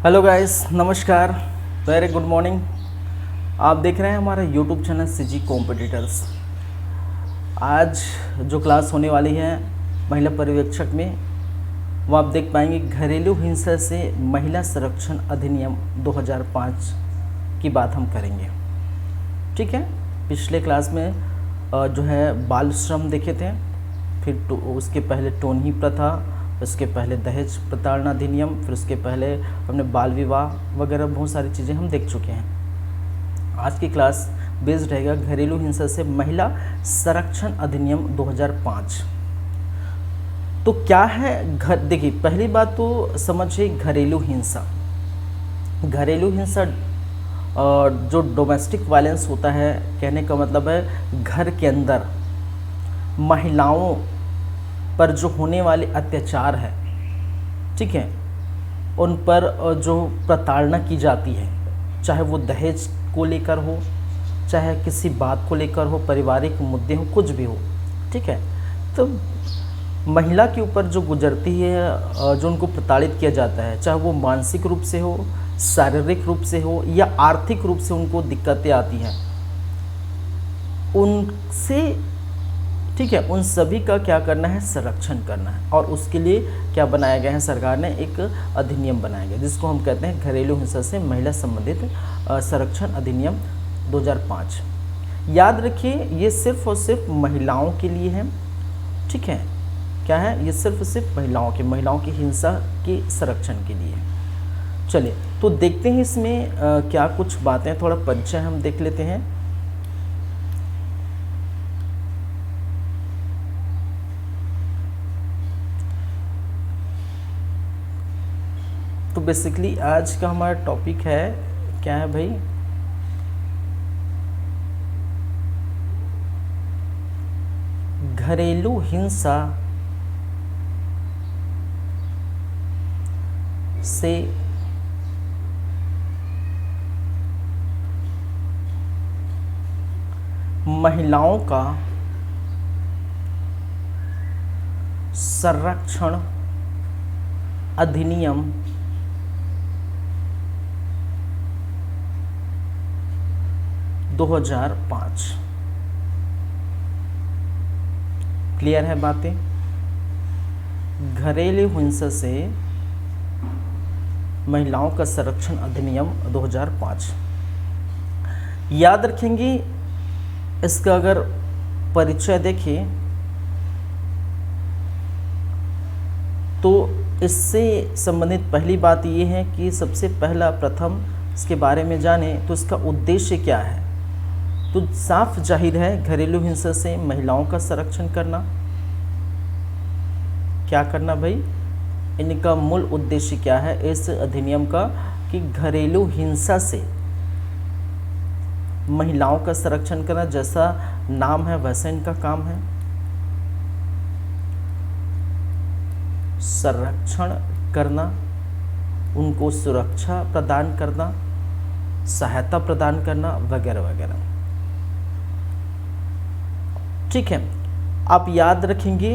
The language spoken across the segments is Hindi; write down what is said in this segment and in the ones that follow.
हेलो गाइस, नमस्कार, वेरी गुड मॉर्निंग। आप देख रहे हैं हमारा यूट्यूब चैनल सीजी कॉम्पिटिटर्स। आज जो क्लास होने वाली है महिला पर्यवेक्षक में, वो आप देख पाएंगे घरेलू हिंसा से महिला संरक्षण अधिनियम 2005 की बात हम करेंगे। ठीक है, पिछले क्लास में जो है बाल श्रम देखे थे, फिर उसके पहले टोनही प्रथा, उसके पहले दहेज प्रताड़ना अधिनियम, फिर उसके पहले हमने बाल विवाह वगैरह बहुत सारी चीज़ें हम देख चुके हैं। आज की क्लास बेस्ड रहेगा घरेलू हिंसा से महिला संरक्षण अधिनियम 2005। तो क्या है देखिए, पहली बात तो समझिए घरेलू हिंसा। घरेलू हिंसा जो डोमेस्टिक वायलेंस होता है, कहने का मतलब है घर के अंदर महिलाओं पर जो होने वाले अत्याचार है, ठीक है, उन पर जो प्रताड़ना की जाती है, चाहे वो दहेज को लेकर हो, चाहे किसी बात को लेकर हो, पारिवारिक मुद्दे हो, कुछ भी हो, ठीक है। तो महिला के ऊपर जो गुजरती है, जो उनको प्रताड़ित किया जाता है, चाहे वो मानसिक रूप से हो, शारीरिक रूप से हो या आर्थिक रूप से उनको दिक्कतें आती हैं, उनसे, ठीक है, उन सभी का क्या करना है, संरक्षण करना है। और उसके लिए क्या बनाया गया है, सरकार ने एक अधिनियम बनाया गया जिसको हम कहते हैं घरेलू हिंसा से महिला संबंधित संरक्षण अधिनियम 2005। याद रखिए, ये सिर्फ और सिर्फ महिलाओं के लिए है। ठीक है, क्या है, ये सिर्फ और सिर्फ महिलाओं की हिंसा के संरक्षण के लिए। चलिए तो देखते हैं इसमें क्या कुछ बातें, थोड़ा परिचय हम देख लेते हैं। तो बेसिकली आज का हमारा टॉपिक है, क्या है भाई, घरेलू हिंसा से महिलाओं का संरक्षण अधिनियम 2005। क्लियर है बातें? घरेलू हिंसा से महिलाओं का संरक्षण अधिनियम 2005। याद रखेंगे, इसका अगर परिचय देखें तो इससे संबंधित पहली बात ये है कि सबसे पहला प्रथम इसके बारे में जाने तो इसका उद्देश्य क्या है। तो साफ जाहिर है, घरेलू हिंसा से महिलाओं का संरक्षण करना। क्या करना भाई, इनका मूल उद्देश्य क्या है इस अधिनियम का, कि घरेलू हिंसा से महिलाओं का संरक्षण करना। जैसा नाम है वैसा इनका काम है, संरक्षण करना, उनको सुरक्षा प्रदान करना, सहायता प्रदान करना वगैरह वगैरह। ठीक है, आप याद रखेंगे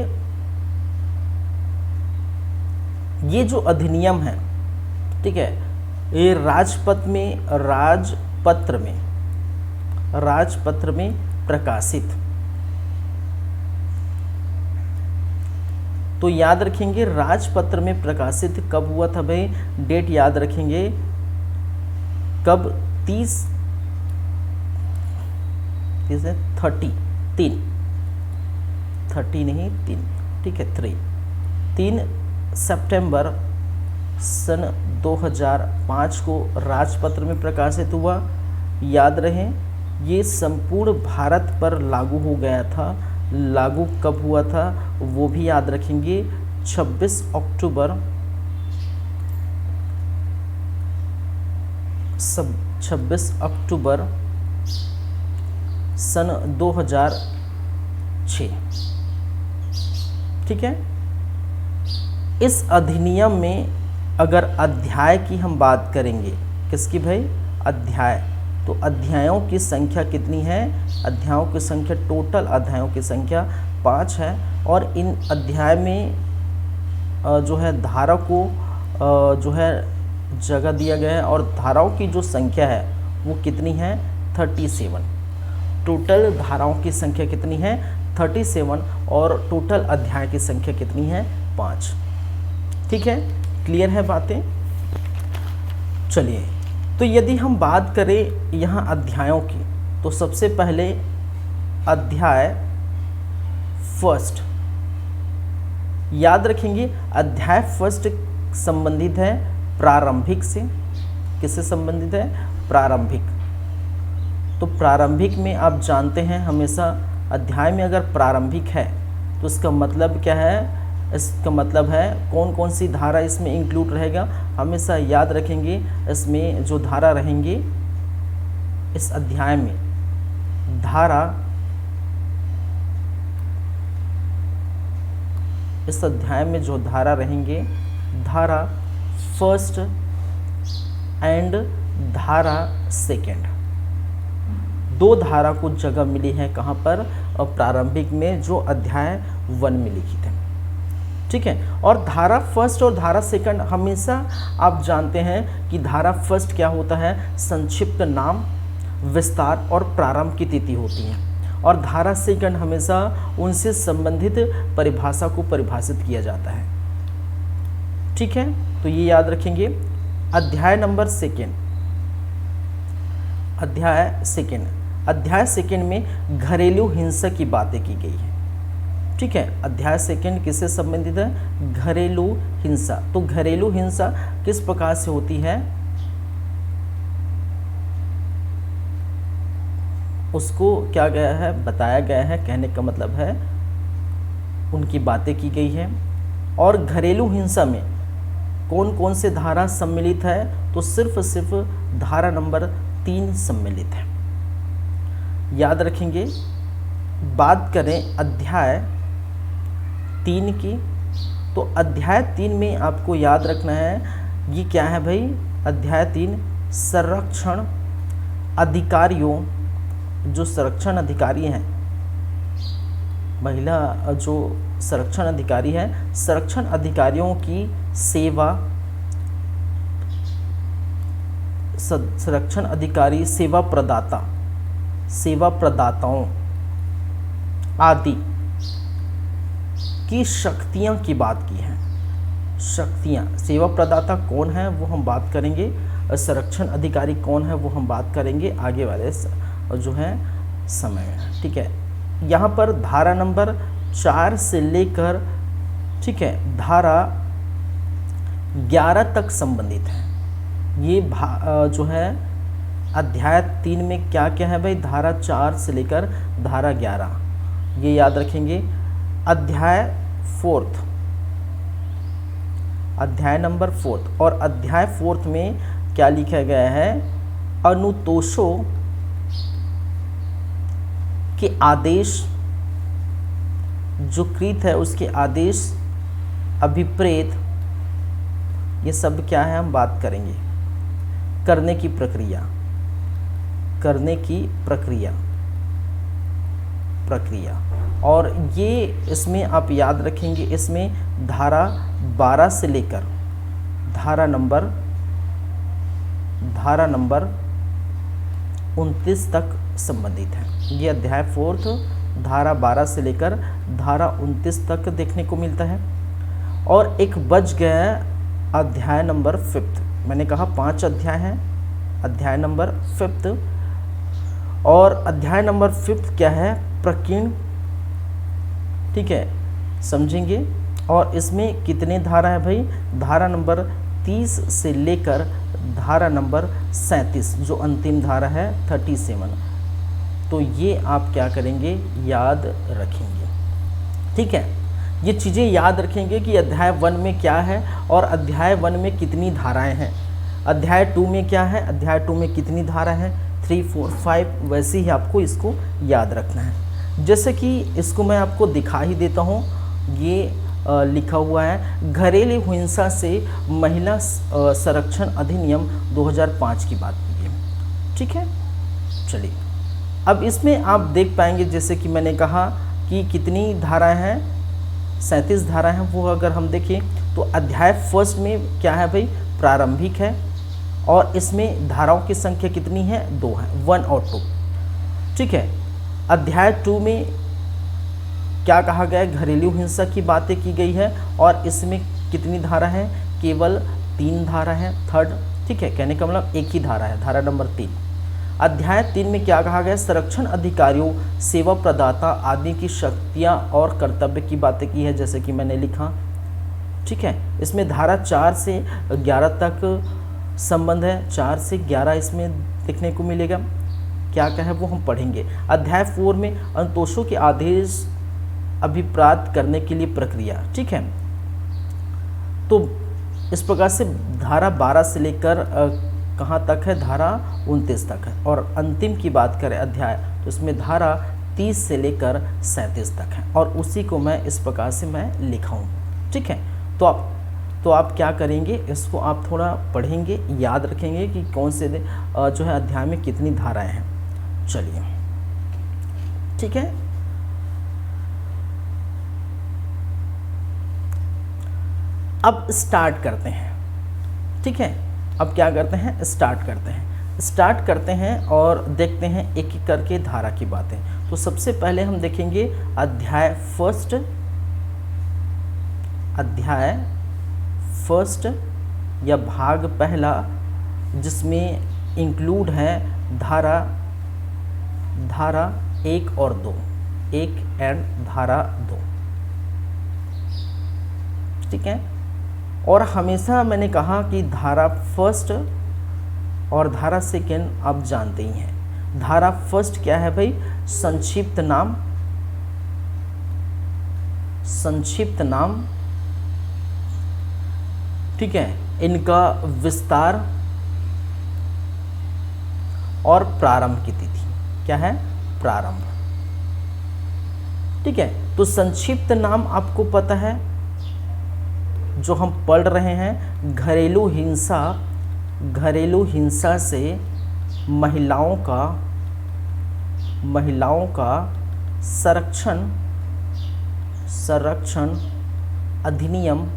ये जो अधिनियम है, ठीक है, ये राजपत्र में प्रकाशित। तो याद रखेंगे राजपत्र में प्रकाशित कब हुआ था भाई, डेट याद रखेंगे कब, 30 नहीं 3, ठीक है, 3 सितंबर सन 2005 को राजपत्र में प्रकाशित हुआ। याद रहे, ये संपूर्ण भारत पर लागू हो गया था। लागू कब हुआ था वो भी याद रखेंगे, 26 अक्टूबर सन 2006। ठीक है, इस अधिनियम में अगर अध्याय की हम बात करेंगे, किसकी भाई, अध्याय, तो अध्यायों की संख्या कितनी है, अध्यायों की संख्या, टोटल अध्यायों की संख्या 5 है। और इन अध्याय में जो है धारा को जो है जगह दिया गया है और धाराओं की जो संख्या है वो कितनी है 37। टोटल धाराओं की संख्या कितनी है 37 और टोटल अध्याय की संख्या कितनी है 5। ठीक है, क्लियर है बातें। चलिए, तो यदि हम बात करें यहाँ अध्यायों की, तो सबसे पहले अध्याय फर्स्ट याद रखेंगे। अध्याय फर्स्ट संबंधित है प्रारंभिक से। किससे संबंधित है? प्रारंभिक। तो प्रारंभिक में आप जानते हैं हमेशा अध्याय में अगर प्रारंभिक है तो इसका मतलब क्या है? इसका मतलब है कौन कौन सी धारा इसमें इंक्लूड रहेगा। हमेशा याद रखेंगे इसमें जो धारा रहेंगे इस अध्याय में, धारा इस अध्याय में जो धारा रहेंगे, धारा फर्स्ट एंड धारा सेकेंड, दो धारा को जगह मिली है कहाँ पर? और प्रारंभिक में जो अध्याय 1 में लिखित है। ठीक है, और धारा फर्स्ट और धारा सेकंड हमेशा आप जानते हैं कि धारा फर्स्ट क्या होता है? संक्षिप्त नाम, विस्तार और प्रारंभ की तिथि होती है, और धारा सेकंड हमेशा उनसे संबंधित परिभाषा को परिभाषित किया जाता है। ठीक है, तो ये याद रखेंगे। अध्याय नंबर सेकंड, अध्याय सेकंड में घरेलू हिंसा की बातें की गई है। ठीक है, अध्याय सेकंड किससे संबंधित है? घरेलू हिंसा। तो घरेलू हिंसा किस प्रकार से होती है उसको क्या गया है? बताया गया है। कहने का मतलब है उनकी बातें की गई है। और घरेलू हिंसा में कौन कौन से धारा सम्मिलित है? तो सिर्फ धारा नंबर 3 सम्मिलित है। याद रखेंगे। बात करें अध्याय 3 की, तो अध्याय 3 में आपको याद रखना है ये क्या है भाई? अध्याय 3 संरक्षण अधिकारियों, जो संरक्षण अधिकारी हैं, महिला जो संरक्षण अधिकारी है, संरक्षण अधिकारियों की सेवा, संरक्षण अधिकारी सेवा प्रदाताओं आदि की शक्तियां की बात की है। शक्तियां, सेवा प्रदाता कौन है वो हम बात करेंगे, संरक्षण अधिकारी कौन है वो हम बात करेंगे आगे वाले जो है समय में। ठीक है, यहाँ पर धारा नंबर 4 से लेकर, ठीक है, धारा 11 तक संबंधित है। ये जो है अध्याय 3 में क्या क्या है भाई? धारा 4 से लेकर धारा 11, ये याद रखेंगे। अध्याय 4, अध्याय नंबर 4, और अध्याय 4 में क्या लिखा गया है? अनुतोषों के आदेश, जो कृत है उसके आदेश, अभिप्रेत, ये सब क्या है हम बात करेंगे। करने की प्रक्रिया, और ये इसमें आप याद रखेंगे, इसमें धारा 12 से लेकर धारा नंबर 29 तक संबंधित है। ये अध्याय 4 धारा 12 से लेकर धारा 29 तक देखने को मिलता है। और एक बच गया अध्याय नंबर 5। मैंने कहा 5 अध्याय हैं, अध्याय नंबर 5, और अध्याय नंबर 5 क्या है? प्रकीर्ण। ठीक है, समझेंगे। और इसमें कितने धारा है भाई? धारा नंबर 30 से लेकर धारा नंबर 37, जो अंतिम धारा है 37। तो ये आप क्या करेंगे? याद रखेंगे। ठीक है, ये चीज़ें याद रखेंगे कि अध्याय 1 में क्या है और अध्याय 1 में कितनी धाराएं हैं, अध्याय 2 में क्या है, अध्याय 2 में कितनी धारा है, 3, 4, 5, वैसे ही आपको इसको याद रखना है। जैसे कि इसको मैं आपको दिखा ही देता हूँ। ये लिखा हुआ है घरेलू हिंसा से महिला संरक्षण अधिनियम 2005 की बात की है। ठीक है, चलिए अब इसमें आप देख पाएंगे, जैसे कि मैंने कहा कि कितनी धाराएं हैं, 37 धाराएं हैं। वो अगर हम देखें तो अध्याय 1 में क्या है भाई? प्रारंभिक है और इसमें धाराओं की संख्या कितनी है, 2 है, 1 और 2। ठीक है। अध्याय 2 में क्या कहा गया है, घरेलू हिंसा की बातें की गई है और इसमें कितनी धारा है, केवल 3 धारा है, थर्ड। ठीक है, कहने का मतलब एक ही धारा है, धारा नंबर 3। अध्याय 3 में क्या कहा गया, संरक्षण अधिकारियों, सेवा प्रदाता आदि की शक्तियां और कर्तव्य की बातें की है, जैसे कि मैंने लिखा। ठीक है, इसमें धारा 4 से 11 तक संबंध है, 4 से 11 इसमें देखने को मिलेगा। क्या क्या है वो हम पढ़ेंगे। अध्याय 4 में अंतोषों के आदेश अभिप्राप्त करने के लिए प्रक्रिया। ठीक है, तो इस प्रकार से धारा 12 से लेकर कहाँ तक है, धारा 29 तक है। और अंतिम की बात करें अध्याय, तो इसमें धारा 30 से लेकर 37 तक है और उसी को मैं इस प्रकार से मैं लिखा हूँ। ठीक है, तो आप क्या करेंगे, इसको आप थोड़ा पढ़ेंगे, याद रखेंगे कि कौन से जो है अध्याय में कितनी धाराएं हैं। चलिए, ठीक है। अब स्टार्ट करते हैं। ठीक है, अब क्या करते हैं, स्टार्ट करते हैं और देखते हैं एक एक करके धारा की बातें। तो सबसे पहले हम देखेंगे अध्याय फर्स्ट या भाग पहला, जिसमें इंक्लूड है धारा 1 और 2, 1 एंड धारा 2। ठीक है, और हमेशा मैंने कहा कि धारा फर्स्ट और धारा सेकेंड आप जानते ही हैं। धारा फर्स्ट क्या है भाई, संक्षिप्त नाम। ठीक है, इनका विस्तार और प्रारंभ की तिथि। क्या है, प्रारंभ। ठीक है, तो संक्षिप्त नाम आपको पता है, जो हम पढ़ रहे हैं, घरेलू हिंसा से महिलाओं का संरक्षण अधिनियम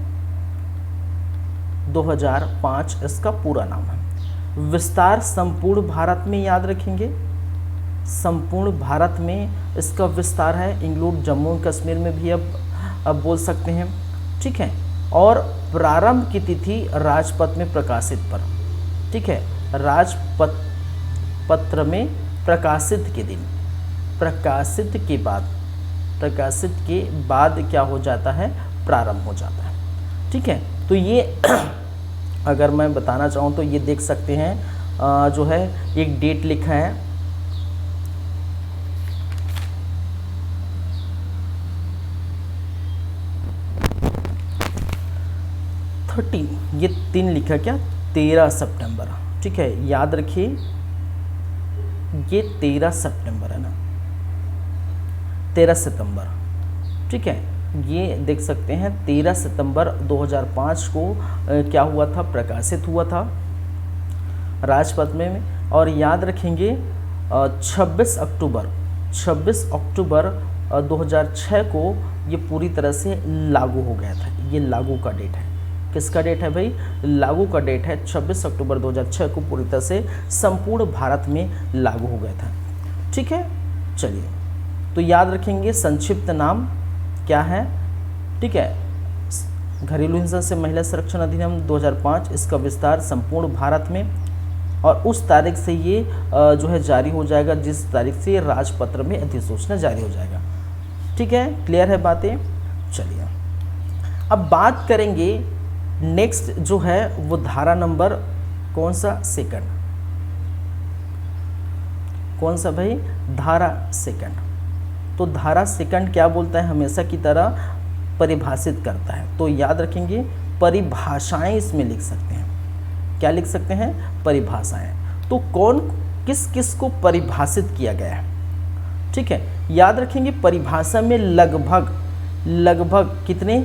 2005 इसका पूरा नाम है। विस्तार संपूर्ण भारत में, याद रखेंगे, संपूर्ण भारत में इसका विस्तार है, इंक्लूड जम्मू कश्मीर में भी अब बोल सकते हैं। ठीक है, और प्रारंभ की तिथि राजपत्र में प्रकाशित पर। ठीक है, राजपत्र में प्रकाशित के दिन, प्रकाशित के बाद क्या हो जाता है, प्रारंभ हो जाता है। ठीक है, तो ये अगर मैं बताना चाहूँ तो ये देख सकते हैं, जो है एक डेट लिखा है, ये 3 लिखा, क्या, 13 सितंबर। ठीक है, याद रखिए ये 13 सितंबर है ना, 13 सितंबर। ठीक है, ये देख सकते हैं 13 सितंबर 2005 को क्या हुआ था, प्रकाशित हुआ था राजपत्र में। और याद रखेंगे 26 अक्टूबर 2006 को ये पूरी तरह से लागू हो गया था। ये लागू का डेट है, किसका डेट है भाई, लागू का डेट है 26 अक्टूबर 2006 को पूरी तरह से संपूर्ण भारत में लागू हो गया था। ठीक है, चलिए, तो याद रखेंगे संक्षिप्त नाम क्या है। ठीक है, घरेलू हिंसा से महिला संरक्षण अधिनियम 2005, इसका विस्तार संपूर्ण भारत में, और उस तारीख से ये जो है जारी हो जाएगा, जिस तारीख से राजपत्र में अधिसूचना जारी हो जाएगा। ठीक है, क्लियर है बातें। चलिए, अब बात करेंगे नेक्स्ट जो है वो धारा नंबर कौन सा, सेकंड। कौन सा भाई, धारा सेकंड। तो धारा सेकंड क्या बोलता है, हमेशा की तरह परिभाषित करता है। तो याद रखेंगे परिभाषाएं इसमें लिख सकते हैं। क्या लिख सकते हैं, परिभाषाएं। तो कौन किस को परिभाषित किया गया है। ठीक है, याद रखेंगे परिभाषा में लगभग कितने,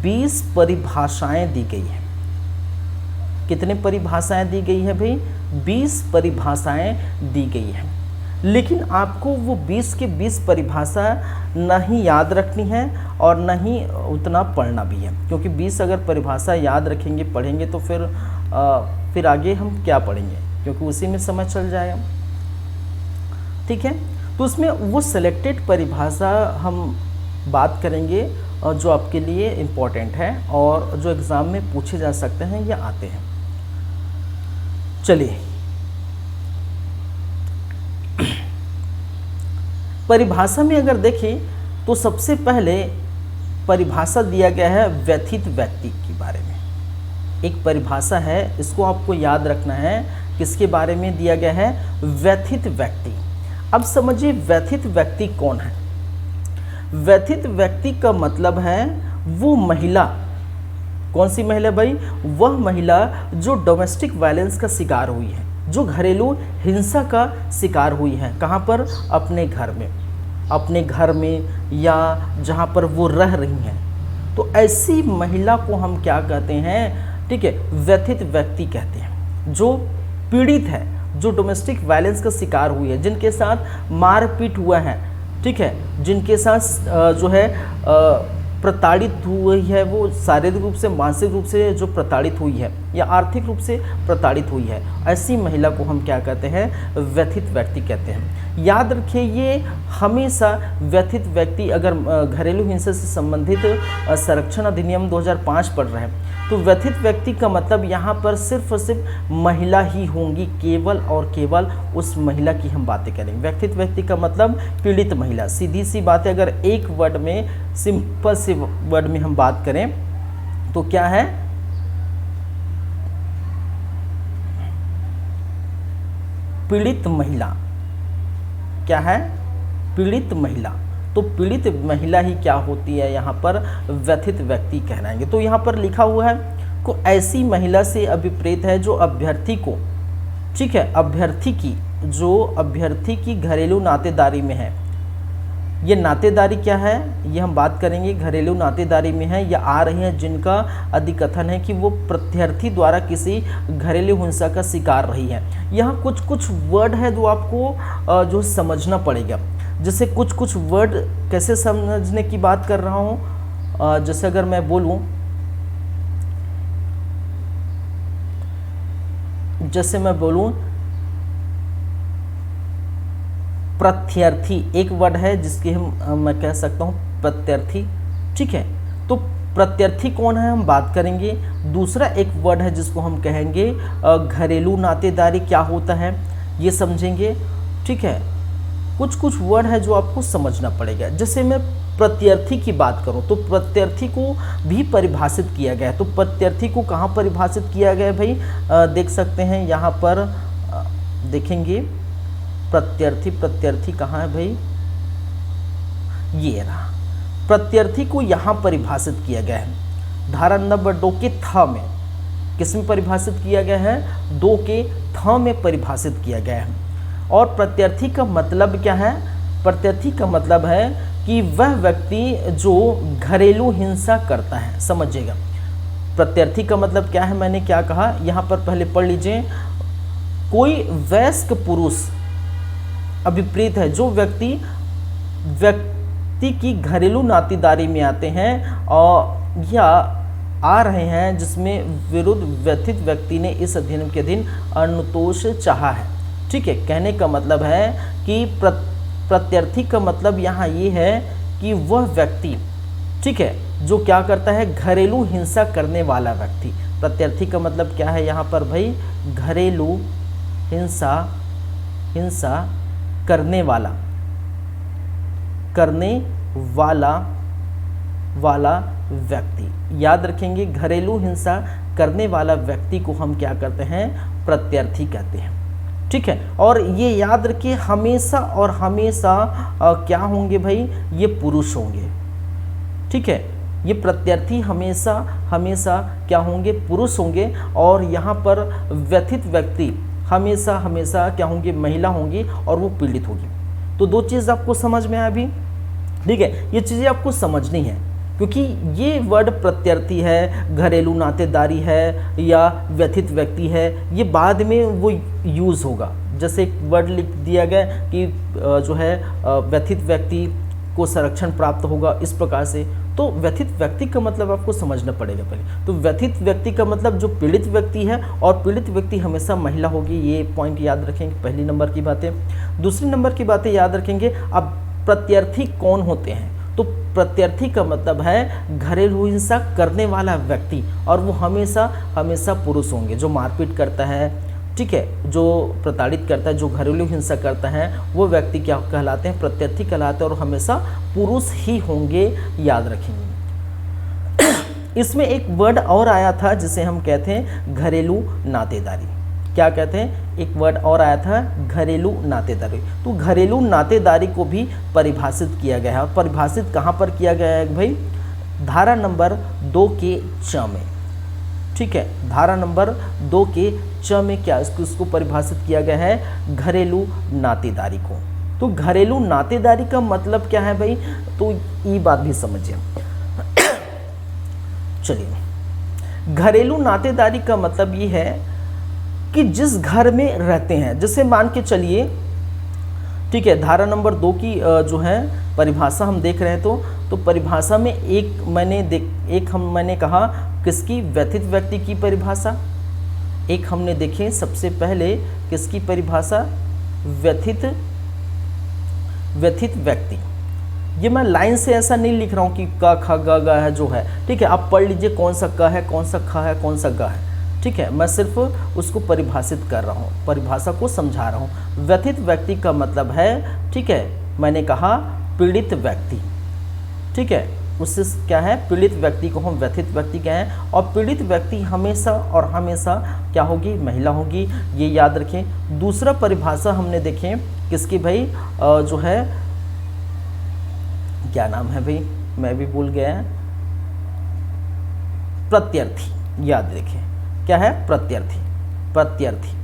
20 परिभाषाएं दी गई है। कितने परिभाषाएं दी गई है भाई, 20 परिभाषाएं दी गई है। लेकिन आपको वो 20 के 20 परिभाषा नहीं याद रखनी है और नहीं उतना पढ़ना भी है, क्योंकि 20 अगर परिभाषा याद रखेंगे, पढ़ेंगे, तो फिर फिर आगे हम क्या पढ़ेंगे, क्योंकि उसी में समय चल जाएगा। ठीक है, तो उसमें वो सेलेक्टेड परिभाषा हम बात करेंगे जो आपके लिए इम्पोर्टेंट है और जो एग्ज़ाम में पूछे जा सकते हैं या आते हैं। चलिए, परिभाषा में अगर देखें तो सबसे पहले परिभाषा दिया गया है व्यथित व्यक्ति के बारे में। एक परिभाषा है, इसको आपको याद रखना है, किसके बारे में दिया गया है, व्यथित व्यक्ति। अब समझिए व्यथित व्यक्ति कौन है। व्यथित व्यक्ति का मतलब है वो महिला, कौन सी महिला भाई, वह महिला जो डोमेस्टिक वायलेंस का शिकार हुई है, जो घरेलू हिंसा का शिकार हुई है। कहाँ पर, अपने घर में, अपने घर में या जहाँ पर वो रह रही हैं। तो ऐसी महिला को हम क्या कहते हैं, ठीक है, व्यथित व्यक्ति कहते हैं। जो पीड़ित है, जो डोमेस्टिक वायलेंस का शिकार हुई है, जिनके साथ मारपीट हुआ है, ठीक है, जिनके साथ जो है प्रताड़ित हुई है, वो शारीरिक रूप से, मानसिक रूप से जो प्रताड़ित हुई है या आर्थिक रूप से प्रताड़ित हुई है, ऐसी महिला को हम क्या कहते हैं, व्यथित व्यक्ति कहते हैं। याद रखिए, ये हमेशा व्यथित व्यक्ति, अगर घरेलू हिंसा से संबंधित संरक्षण अधिनियम 2005 पढ़ रहे हैं तो व्यथित व्यक्ति का मतलब यहाँ पर सिर्फ और सिर्फ महिला ही होंगी, केवल और केवल उस महिला की हम बातें करेंगे। व्यथित व्यक्ति का मतलब पीड़ित महिला। सीधी सी बात है, अगर एक वर्ड में, सिंपल से वर्ड में हम बात करें तो क्या है, पीड़ित महिला। क्या है, पीड़ित महिला। तो पीड़ित महिला ही क्या होती है, यहाँ पर व्यथित व्यक्ति कहलाएंगे। तो यहाँ पर लिखा हुआ है को ऐसी महिला से अभिप्रेत है जो अभ्यर्थी को, ठीक है, अभ्यर्थी की, जो अभ्यर्थी की घरेलू नातेदारी में है। ये नातेदारी क्या है, ये हम बात करेंगे, घरेलू नातेदारी में है या आ रही हैं, जिनका अधिकथन है कि वो प्रत्यार्थी द्वारा किसी घरेलू हिंसा का शिकार रही है। यहाँ कुछ कुछ वर्ड है जो आपको जो समझना पड़ेगा। जैसे कुछ कुछ वर्ड कैसे समझने की बात कर रहा हूँ, जैसे अगर मैं बोलूँ, जैसे मैं बोलूँ प्रत्यार्थी, एक वर्ड है जिसकी मैं कह सकता हूँ प्रत्यार्थी, ठीक है। तो प्रत्यार्थी कौन है हम बात करेंगे। दूसरा एक वर्ड है जिसको हम कहेंगे घरेलू नातेदारी क्या होता है ये समझेंगे, ठीक है। कुछ कुछ वर्ड है जो आपको समझना पड़ेगा। जैसे मैं प्रत्यार्थी की बात करूं तो प्रत्यार्थी को भी परिभाषित किया गया है। तो प्रत्यार्थी को कहाँ परिभाषित किया गया है भाई, देख सकते हैं यहाँ पर, देखेंगे प्रत्यार्थी, प्रत्यार्थी कहाँ है भाई, ये रहा। प्रत्यार्थी को यहाँ परिभाषित किया गया है धारा नंबर 2 के थ में। किस में परिभाषित किया गया है, 2 के थ में परिभाषित किया गया है। और प्रत्यार्थी का मतलब क्या है, प्रत्यार्थी का मतलब है कि वह व्यक्ति जो घरेलू हिंसा करता है, समझिएगा। प्रत्यार्थी का मतलब क्या है, मैंने क्या कहा यहाँ पर पहले पढ़ लीजिए। कोई वयस्क पुरुष अभिप्रेत है, जो व्यक्ति की घरेलू नातेदारी में आते हैं और या आ रहे हैं, जिसमें विरुद्ध व्यथित व्यक्ति ने इस अधिनियम के अधीन अनुतोष चाहा है, ठीक है। कहने का मतलब है कि प्रत्यार्थी का मतलब यहाँ ये है कि वह व्यक्ति, ठीक है, जो क्या करता है, घरेलू हिंसा करने वाला व्यक्ति। प्रत्यार्थी का मतलब क्या है यहाँ पर भाई, घरेलू हिंसा करने वाला व्यक्ति। याद रखेंगे, घरेलू हिंसा करने वाला व्यक्ति को हम क्या करते हैं, प्रत्यार्थी कहते हैं, ठीक है। और ये याद रखिए, हमेशा और हमेशा क्या होंगे भाई, ये पुरुष होंगे, ठीक है। ये प्रत्यार्थी हमेशा क्या होंगे, पुरुष होंगे। और यहाँ पर व्यथित व्यक्ति हमेशा क्या होंगे, महिला होंगी और वो पीड़ित होगी। तो 2 चीज़ आपको समझ में आया अभी, ठीक है। ये चीज़ें आपको समझनी है, क्योंकि ये वर्ड प्रत्यार्थी है, घरेलू नातेदारी है या व्यथित व्यक्ति है, ये बाद में वो यूज़ होगा। जैसे एक वर्ड लिख दिया गया कि जो है व्यथित व्यक्ति को संरक्षण प्राप्त होगा, इस प्रकार से। तो व्यथित व्यक्ति का मतलब आपको समझना पड़ेगा पहले। तो व्यथित व्यक्ति का मतलब जो पीड़ित व्यक्ति है, और पीड़ित व्यक्ति हमेशा महिला होगी, ये पॉइंट याद रखेंगे, पहली नंबर की बातें। दूसरी नंबर की बातें याद रखेंगे। अब प्रत्यर्थी कौन होते हैं? तो प्रत्यर्थी का मतलब है घरेलू हिंसा करने वाला व्यक्ति, और वो हमेशा हमेशा पुरुष होंगे। जो मारपीट करता है, ठीक है, जो प्रताड़ित करता है, जो घरेलू हिंसा करता है, वो व्यक्ति क्या कहलाते हैं? प्रत्यर्थी कहलाते हैं, और हमेशा पुरुष ही होंगे, याद रखेंगे। इसमें एक वर्ड और आया था जिसे हम कहते हैं घरेलू नातेदारी। क्या कहते हैं? एक वर्ड और आया था, घरेलू नातेदारी। तो घरेलू नातेदारी को भी परिभाषित किया गया है, और परिभाषित कहाँ पर किया गया है भाई? धारा नंबर 2 के च में, ठीक है, धारा नंबर 2 के च में क्या इसको परिभाषित किया गया है? घरेलू नातेदारी को। तो घरेलू नातेदारी का मतलब क्या है भाई? तो ये बात भी समझिए। चलिए, घरेलू नातेदारी का मतलब ये है कि जिस घर में रहते हैं, जैसे मान के चलिए, ठीक है, धारा नंबर 2 की जो है परिभाषा हम देख रहे हैं, तो परिभाषा में मैंने कहा किसकी? व्यथित व्यक्ति की परिभाषा। एक हमने देखे सबसे पहले किसकी परिभाषा? व्यथित व्यक्ति। ये मैं लाइन से ऐसा नहीं लिख रहा हूँ कि क ख ग ग है जो है, ठीक है, आप पढ़ लीजिए कौन सा क है, कौन सा ख है, कौन सा ग है, ठीक है। मैं सिर्फ उसको परिभाषित कर रहा हूँ, परिभाषा को समझा रहा हूँ। व्यथित व्यक्ति का मतलब है, ठीक है, मैंने कहा पीड़ित व्यक्ति, ठीक है, उससे क्या है? पीड़ित व्यक्ति को हम व्यथित व्यक्ति कहें, और पीड़ित व्यक्ति हमेशा और हमेशा क्या होगी? महिला होगी, ये याद रखें। दूसरा परिभाषा हमने देखें किसकी भाई? जो है, क्या नाम है भाई, मैं भी भूल गया, प्रत्यर्थी, याद रखें। क्या है? प्रत्यर्थी।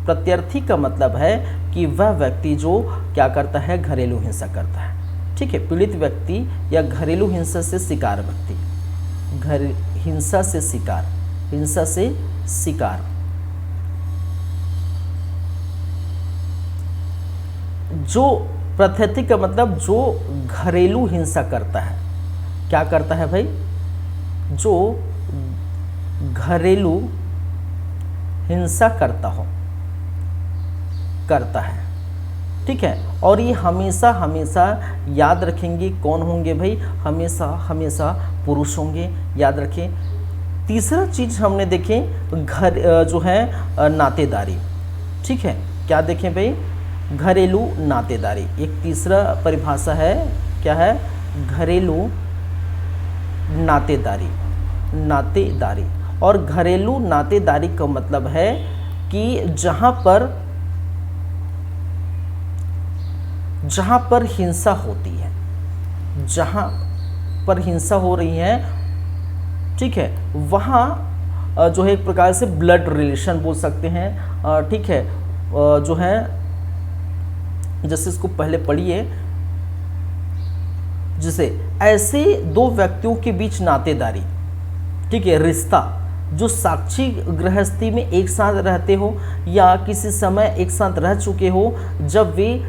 प्रत्यर्थी का मतलब है कि वह व्यक्ति जो क्या करता है? घरेलू हिंसा करता है, ठीक है। पीड़ित व्यक्ति या घरेलू हिंसा से शिकार व्यक्ति, हिंसा से शिकार, जो प्रत्यर्थी का मतलब जो घरेलू हिंसा करता है। क्या करता है भाई? जो घरेलू हिंसा करता है, ठीक है। और ये हमेशा हमेशा याद रखेंगे कौन होंगे भाई? हमेशा हमेशा पुरुष होंगे, याद रखें। तीसरा चीज हमने देखें घर जो है नातेदारी, ठीक है। क्या देखें भाई? घरेलू नातेदारी। एक तीसरा परिभाषा है, क्या है? घरेलू नातेदारी। और घरेलू नातेदारी का मतलब है कि जहाँ पर हिंसा होती है, जहाँ पर हिंसा हो रही है, ठीक है, वहाँ जो है एक प्रकार से ब्लड रिलेशन बोल सकते हैं, ठीक है, जो है जैसे इसको पहले पढ़िए, जिसे ऐसे दो व्यक्तियों के बीच नातेदारी, ठीक है, रिश्ता जो साक्षी गृहस्थी में एक साथ रहते हो या किसी समय एक साथ रह चुके हो, जब वे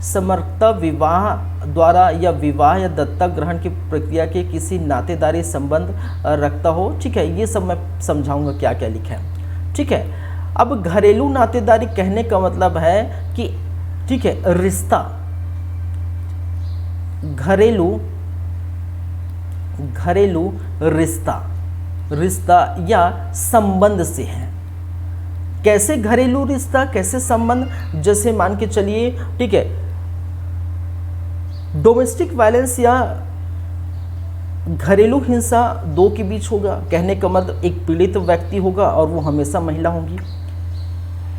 समर्थ विवाह द्वारा या विवाह या दत्तक ग्रहण की प्रक्रिया के किसी नातेदारी संबंध रखता हो, ठीक है। ये सब मैं समझाऊंगा क्या क्या लिखा है, ठीक है। अब घरेलू नातेदारी कहने का मतलब है कि, ठीक है, रिश्ता घरेलू रिश्ता या संबंध से है। कैसे घरेलू रिश्ता, कैसे संबंध? जैसे मान के चलिए, ठीक है, डोमेस्टिक वायलेंस या घरेलू हिंसा दो के बीच होगा। कहने का मतलब एक पीड़ित व्यक्ति होगा और वो हमेशा महिला होंगी,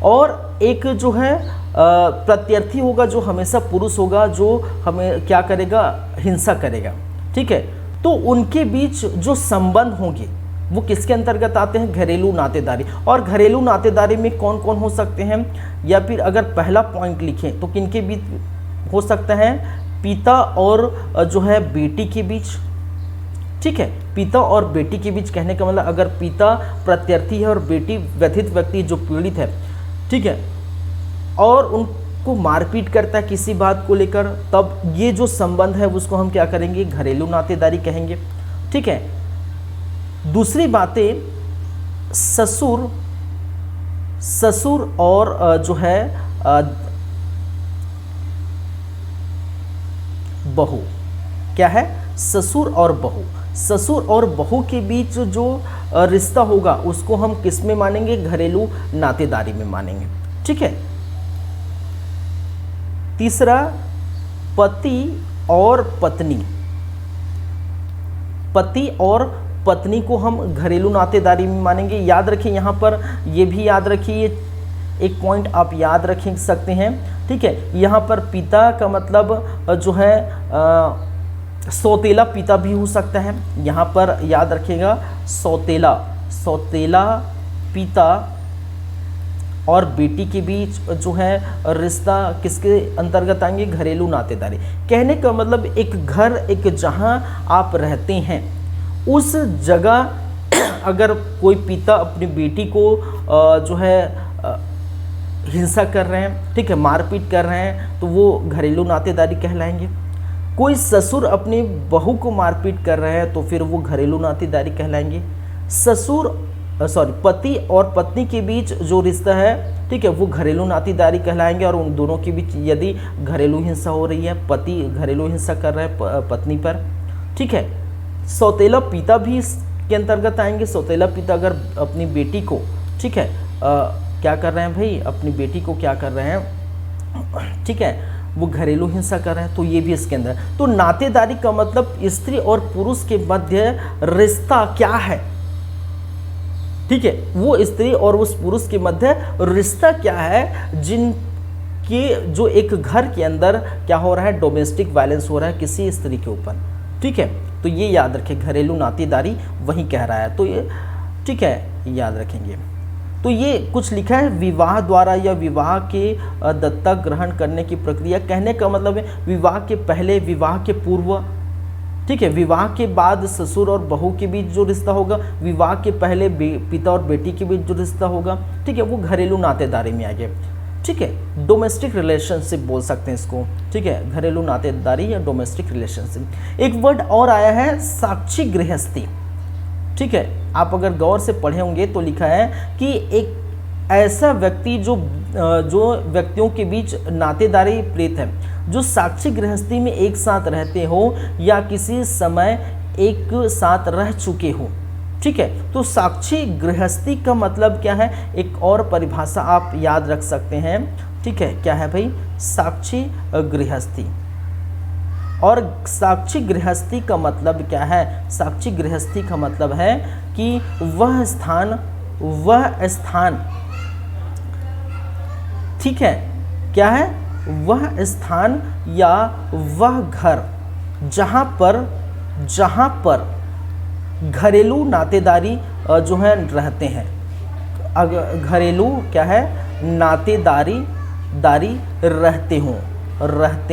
और एक जो है प्रत्यर्थी होगा जो हमेशा पुरुष होगा, जो हमें क्या करेगा? हिंसा करेगा, ठीक है। तो उनके बीच जो संबंध होंगे वो किसके अंतर्गत आते हैं? घरेलू नातेदारी। और घरेलू नातेदारी में कौन कौन हो सकते हैं? या फिर अगर पहला पॉइंट लिखें तो किनके बीच हो सकता है? पिता और जो है बेटी के बीच, ठीक है, पिता और बेटी के बीच। कहने का मतलब अगर पिता प्रत्यर्थी है और बेटी व्यथित व्यक्ति जो पीड़ित है, ठीक है, और उनको मारपीट करता है किसी बात को लेकर, तब ये जो संबंध है उसको हम क्या करेंगे? घरेलू नातेदारी कहेंगे। ठीक है। दूसरी बातें, ससुर और जो है बहू, क्या है, ससुर और बहू। ससुर और बहू के बीच जो रिश्ता होगा उसको हम किस में मानेंगे, घरेलू नातेदारी में मानेंगे, ठीक है। तीसरा, पति और पत्नी, पति और पत्नी को हम घरेलू नातेदारी में मानेंगे। याद रखिए, यहाँ पर ये भी याद रखिए, एक पॉइंट आप याद रख सकते हैं, ठीक है। यहाँ पर पिता का मतलब जो है सौतेला पिता भी हो सकता है। यहाँ पर याद रखिएगा, सौतेला पिता और बेटी के बीच जो है रिश्ता किसके अंतर्गत आएंगे, घरेलू नातेदारी। कहने का मतलब एक घर, एक जहाँ आप रहते हैं उस जगह अगर कोई पिता अपनी बेटी को जो है हिंसा कर रहे हैं, ठीक है, मारपीट कर रहे हैं, तो वो घरेलू नातेदारी कहलाएंगे। कोई ससुर अपनी बहू को मारपीट कर रहे हैं तो फिर वो घरेलू नातेदारी कहलाएंगे। पति और पत्नी के बीच जो रिश्ता है, ठीक है, वो घरेलू नातेदारी कहलाएंगे। और उन दोनों के बीच यदि घरेलू हिंसा हो रही है, पति घरेलू हिंसा कर रहा है पत्नी पर, ठीक है। सौतेला पिता भी इसके अंतर्गत आएंगे। सौतेला पिता अगर अपनी बेटी को, ठीक है, क्या कर रहे हैं भाई, अपनी बेटी को क्या कर रहे हैं, ठीक है, वो घरेलू हिंसा कर रहे हैं, तो ये भी इसके अंदर। तो नातेदारी का मतलब स्त्री और पुरुष के मध्य रिश्ता क्या है, ठीक है, वो स्त्री और उस पुरुष के मध्य रिश्ता क्या है, जिनके जो एक घर के अंदर क्या हो रहा है, डोमेस्टिक वायलेंस हो रहा है किसी स्त्री के ऊपर, ठीक है। तो ये याद रखें, घरेलू नातेदारी वही कह रहा है, तो ये ठीक है, याद रखेंगे। तो ये कुछ लिखा है, विवाह द्वारा या विवाह के दत्तक ग्रहण करने की प्रक्रिया। कहने का मतलब है विवाह के पहले, विवाह के पूर्व, ठीक है, विवाह के बाद ससुर और बहू के बीच जो रिश्ता होगा, विवाह के पहले पिता और बेटी के बीच जो रिश्ता होगा, ठीक है, वो घरेलू नातेदारी में आ गया, ठीक है। डोमेस्टिक रिलेशनशिप बोल सकते हैं इसको, ठीक है, घरेलू नातेदारी या डोमेस्टिक रिलेशनशिप। एक वर्ड और आया है, साक्षी गृहस्थी, ठीक है। आप अगर गौर से पढ़े होंगे तो लिखा है कि एक ऐसा व्यक्ति जो व्यक्तियों के बीच नातेदारी प्रेत है, जो साक्षी गृहस्थी में एक साथ रहते हो या किसी समय एक साथ रह चुके हो, ठीक है। तो साक्षी गृहस्थी का मतलब क्या है, एक और परिभाषा आप याद रख सकते हैं, ठीक है, क्या है भाई, साक्षी गृहस्थी। और साक्षी गृहस्थी का मतलब क्या है, साक्षी गृहस्थी का मतलब है कि वह स्थान, ठीक है, क्या है, वह स्थान या वह घर जहाँ पर घरेलू नातेदारी जो है रहते हैं, घरेलू क्या है, नातेदारी रहते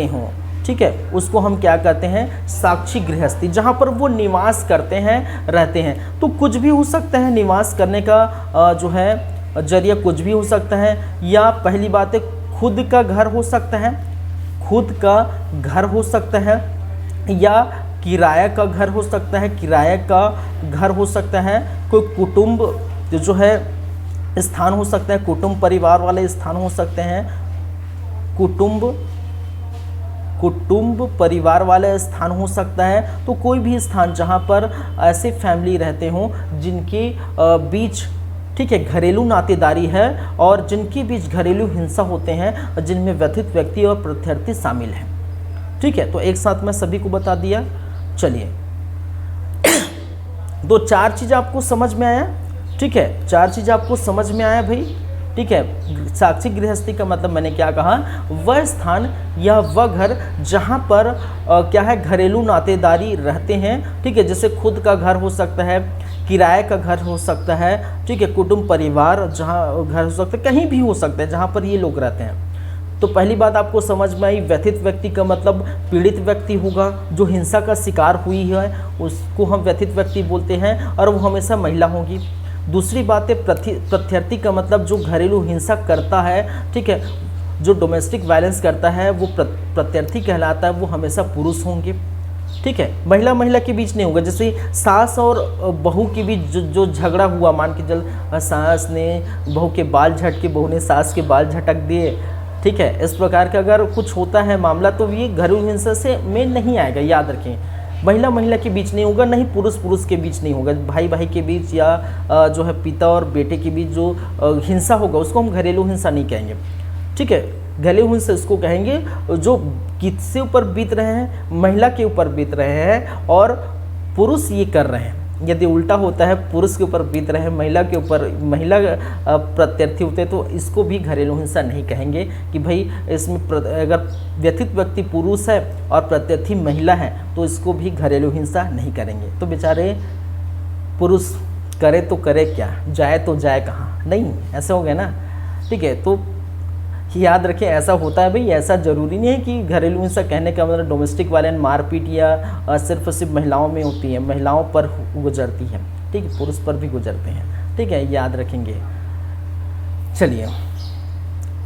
हों, ठीक है, उसको हम क्या कहते हैं, साक्षी गृहस्थी। जहाँ पर वो निवास करते हैं, रहते हैं। तो कुछ भी हो सकता है, निवास करने का जो है जरिया कुछ भी हो सकता है, या पहली बात है खुद का घर हो सकता है, खुद का घर हो सकता है, या किराया का घर हो सकता है, किराए का घर हो सकता है, कोई कुटुंब जो है स्थान हो सकता है, कुटुंब परिवार वाले स्थान हो सकते हैं, कुटुंब परिवार वाले स्थान हो सकता है। तो कोई भी स्थान जहाँ पर ऐसे फैमिली रहते हों जिनके बीच, ठीक है, घरेलू नातेदारी है और जिनके बीच घरेलू हिंसा होते हैं, जिनमें व्यथित व्यक्ति और प्रत्यर्थी शामिल हैं, ठीक है। तो एक साथ मैं सभी को बता दिया। चलिए, दो चार चीज़ आपको समझ में आया, ठीक है, चार चीज़ आपको समझ में आया भाई, ठीक है। साक्षी गृहस्थी का मतलब मैंने क्या कहा, वह स्थान या वह घर जहाँ पर क्या है, घरेलू नातेदारी रहते हैं, ठीक है। जैसे खुद का घर हो सकता है, किराए का घर हो सकता है, ठीक है, कुटुंब परिवार जहाँ घर हो सकता है, कहीं भी हो सकता है जहाँ पर ये लोग रहते हैं। तो पहली बात आपको समझ में आई, व्यथित व्यक्ति का मतलब पीड़ित व्यक्ति होगा, जो हिंसा का शिकार हुई है उसको हम व्यथित व्यक्ति बोलते हैं, और वो हमेशा महिला होगी। दूसरी बात है प्रत्यर्थी का मतलब जो घरेलू हिंसा करता है, ठीक है, जो डोमेस्टिक वायलेंस करता है वो प्रत्यर्थी कहलाता है, वो हमेशा पुरुष होंगे, ठीक है, महिला महिला के बीच नहीं होगा। जैसे सास और बहू के बीच जो झगड़ा हुआ, मान के चल सास ने बहू के बाल झटके, बहू ने सास के बाल झटक दिए, ठीक है, इस प्रकार का अगर कुछ होता है मामला तो ये घरेलू हिंसा से में नहीं आएगा, याद रखें। महिला महिला के बीच नहीं होगा, नहीं पुरुष पुरुष के बीच नहीं होगा, भाई भाई के बीच या जो है पिता और बेटे के बीच जो हिंसा होगा उसको हम घरेलू हिंसा नहीं कहेंगे, ठीक है। घरेलू हिंसा इसको कहेंगे जो किसके ऊपर बीत रहे हैं, महिला के ऊपर बीत रहे हैं और पुरुष ये कर रहे हैं। यदि उल्टा होता है, पुरुष के ऊपर बीत रहे हैं, महिला के ऊपर, महिला प्रत्यर्थी होते हैं, तो इसको भी घरेलू हिंसा नहीं कहेंगे कि भाई इसमें अगर व्यथित व्यक्ति पुरुष है और प्रत्यर्थी महिला है तो इसको भी घरेलू हिंसा नहीं करेंगे। तो बेचारे पुरुष करे तो करे क्या, जाए तो जाए कहाँ, नहीं ऐसे हो गया ना, ठीक है। तो याद रखें ऐसा होता है भाई, ऐसा ज़रूरी नहीं है कि घरेलू हिंसा कहने का मतलब डोमेस्टिक वायलेंस मारपीट या सिर्फ महिलाओं में होती है, महिलाओं पर गुजरती है, ठीक है, पुरुष पर भी गुजरते हैं, ठीक है, याद रखेंगे। चलिए,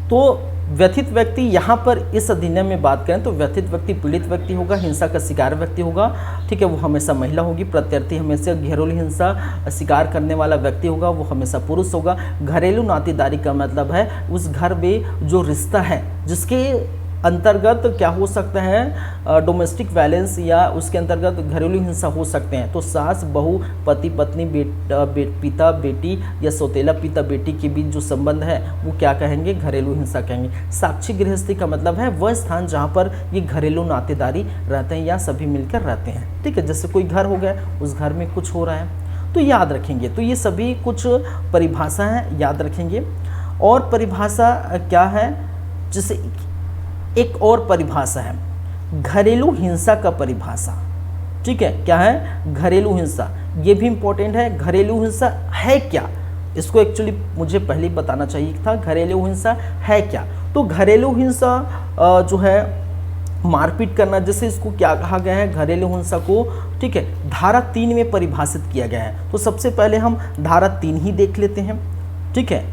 तो व्यथित व्यक्ति यहाँ पर इस अधिनियम में बात करें तो व्यथित व्यक्ति पीड़ित व्यक्ति होगा, हिंसा का शिकार व्यक्ति होगा, ठीक है, वो हमेशा महिला होगी। प्रत्यर्थी हमेशा घरेलू हिंसा शिकार करने वाला व्यक्ति होगा, वो हमेशा पुरुष होगा। घरेलू नातेदारी का मतलब है उस घर में जो रिश्ता है जिसके अंतर्गत क्या हो सकता है, डोमेस्टिक वायलेंस या उसके अंतर्गत घरेलू हिंसा हो सकते हैं। तो सास बहू, पति पत्नी, पिता बेटी या सौतेला पिता बेटी के बीच जो संबंध है वो क्या कहेंगे, घरेलू हिंसा कहेंगे। साक्षी गृहस्थी का मतलब है वह स्थान जहाँ पर ये घरेलू नातेदारी रहते हैं या सभी मिलकर रहते हैं, ठीक है। जैसे कोई घर हो गया, उस घर में कुछ हो रहा है तो याद रखेंगे। तो ये सभी कुछ परिभाषा है, याद रखेंगे। और परिभाषा क्या है, जैसे एक और परिभाषा है घरेलू हिंसा का परिभाषा, ठीक है, क्या है घरेलू हिंसा, ये भी इंपॉर्टेंट है। घरेलू हिंसा है क्या, इसको एक्चुअली मुझे पहले ही बताना चाहिए था, घरेलू हिंसा है क्या। तो घरेलू हिंसा जो है मारपीट करना, जैसे इसको क्या कहा गया है घरेलू हिंसा को, ठीक है, धारा 3 में परिभाषित किया गया है। तो सबसे पहले हम धारा 3 ही देख लेते हैं, ठीक है,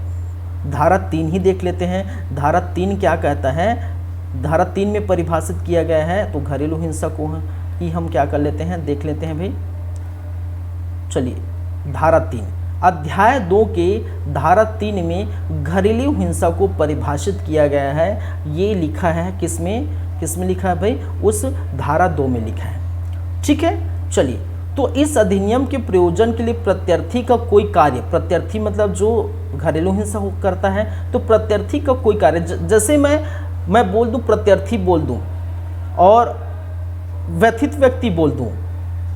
धारा 3 ही देख लेते हैं। धारा 3 क्या कहता है, धारा 3 में परिभाषित किया गया है, तो घरेलू हिंसा को ही हम क्या कर लेते हैं, देख लेते हैं भाई। चलिए, धारा 3 अध्याय 2 के धारा 3 में घरेलू हिंसा को परिभाषित किया गया है। ये लिखा है किसमें लिखा है भाई, उस धारा 2 में लिखा है, ठीक है। चलिए, तो इस अधिनियम के प्रयोजन के लिए प्रत्यर्थी का कोई कार्य, प्रत्यर्थी मतलब जो घरेलू हिंसा करता है, तो प्रत्यर्थी का कोई कार्य, जैसे मैं बोल दूं, प्रत्यर्थी बोल दूं और व्यथित व्यक्ति बोल दूं,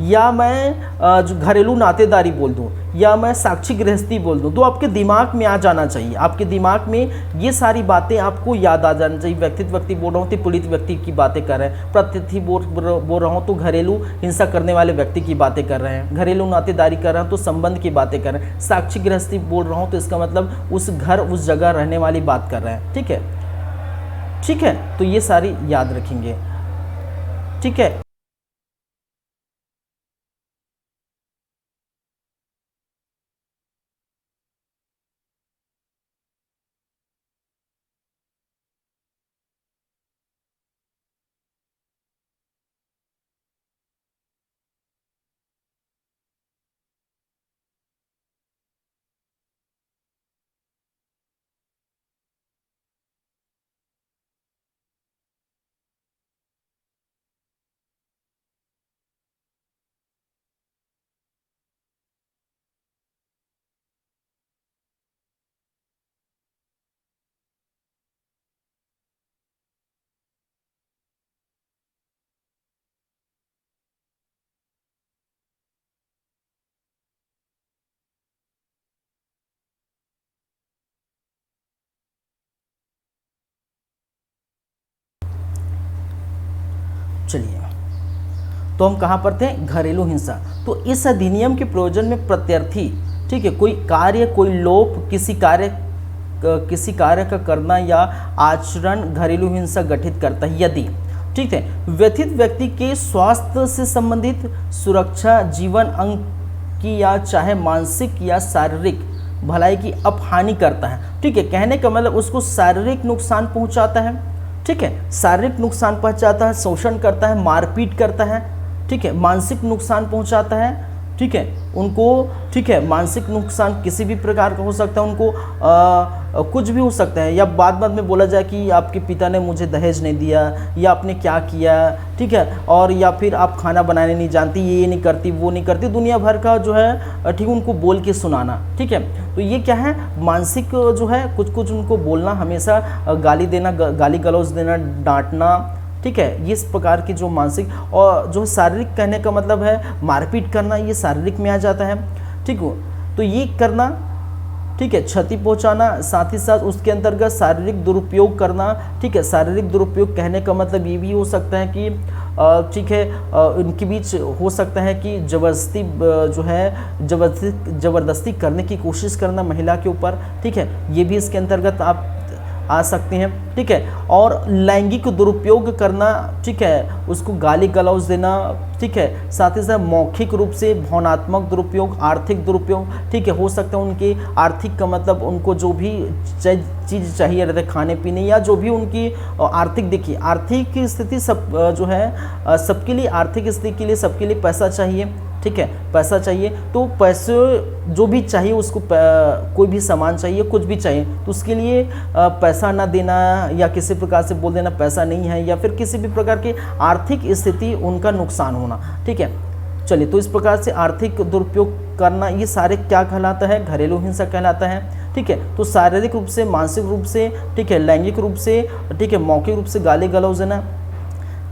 या मैं जो घरेलू नातेदारी बोल दूं, या मैं साक्षी गृहस्थी बोल दूं, तो आपके दिमाग में आ जाना चाहिए, आपके दिमाग में ये सारी बातें आपको याद आ जानी चाहिए। व्यथित व्यक्ति बोल रहा हूँ तो पीड़ित व्यक्ति की बातें कर रहे हैं, प्रत्यर्थी बोल रहा हूँ तो घरेलू हिंसा करने वाले व्यक्ति की बातें कर रहे हैं, घरेलू नातेदारी कर रहे हैं तो संबंध की बातें कर रहे हैं, साक्षी गृहस्थी बोल रहा हूँ तो इसका मतलब उस घर उस जगह रहने वाली बात कर रहे हैं, ठीक है, ठीक है। तो ये सारी याद रखेंगे, ठीक है। चलिए, तो हम कहाँ पर थे, घरेलू हिंसा। तो इस अधिनियम के प्रयोजन में प्रत्यर्थी, ठीक है, कोई कार्य, कोई लोप, किसी कार्य का करना या आचरण घरेलू हिंसा गठित करता है यदि, ठीक है, व्यथित व्यक्ति के स्वास्थ्य से संबंधित, सुरक्षा, जीवन अंग की या चाहे मानसिक या शारीरिक भलाई की अपहानि करता है, ठीक है। कहने का मतलब उसको शारीरिक नुकसान पहुंचाता है, ठीक है, शारीरिक नुकसान पहुंचाता है, शोषण करता है, मारपीट करता है, ठीक है, मानसिक नुकसान पहुंचाता है, ठीक है उनको, ठीक है मानसिक नुकसान किसी भी प्रकार का हो सकता है, उनको कुछ भी हो सकता है, या बात बात में बोला जाए कि आपके पिता ने मुझे दहेज नहीं दिया, या आपने क्या किया, ठीक है, और या फिर आप खाना बनाने नहीं जानती, ये नहीं करती, वो नहीं करती, दुनिया भर का जो है ठीक उनको बोल के सुनाना, ठीक है। तो ये क्या है, मानसिक जो है कुछ कुछ उनको बोलना, हमेशा गाली देना, गाली गलौज देना, डांटना, ठीक है, ये इस प्रकार की जो मानसिक और जो शारीरिक कहने का मतलब है मारपीट करना, ये शारीरिक में आ जाता है, ठीक हो। तो ये करना, ठीक है, क्षति पहुंचाना, साथ ही साथ उसके अंतर्गत शारीरिक दुरुपयोग करना, ठीक है। शारीरिक दुरुपयोग कहने का मतलब ये भी हो सकता है कि ठीक है इनके बीच हो सकता है कि जबरदस्ती जो है जबरदस्ती करने की कोशिश करना महिला के ऊपर, ठीक है, ये भी इसके अंतर्गत आप आ सकते हैं, ठीक है। और लैंगिक दुरुपयोग करना, ठीक है, उसको गाली गलौज देना, ठीक है, साथ ही साथ मौखिक रूप से भावनात्मक दुरुपयोग, आर्थिक दुरुपयोग, ठीक है, हो सकता है उनकी आर्थिक का मतलब उनको जो भी चीज़ चाहिए रहता है खाने पीने, या जो भी उनकी आर्थिक, देखिए आर्थिक स्थिति सब जो है सबके लिए, आर्थिक स्थिति के लिए सबके लिए पैसा चाहिए, ठीक है, पैसा चाहिए, तो पैसे जो भी चाहिए उसको कोई भी सामान चाहिए, कुछ भी चाहिए, तो उसके लिए पैसा ना देना, या किसी प्रकार से बोल देना पैसा नहीं है, या फिर किसी भी प्रकार की आर्थिक स्थिति उनका नुकसान होना, ठीक है। चलिए, तो इस प्रकार से आर्थिक दुरुपयोग करना, ये सारे क्या कहलाता है, घरेलू हिंसा कहलाता है, ठीक है। तो शारीरिक रूप से, मानसिक रूप से, ठीक है, लैंगिक रूप से, ठीक है, मौखिक रूप से गाली गलौज देना,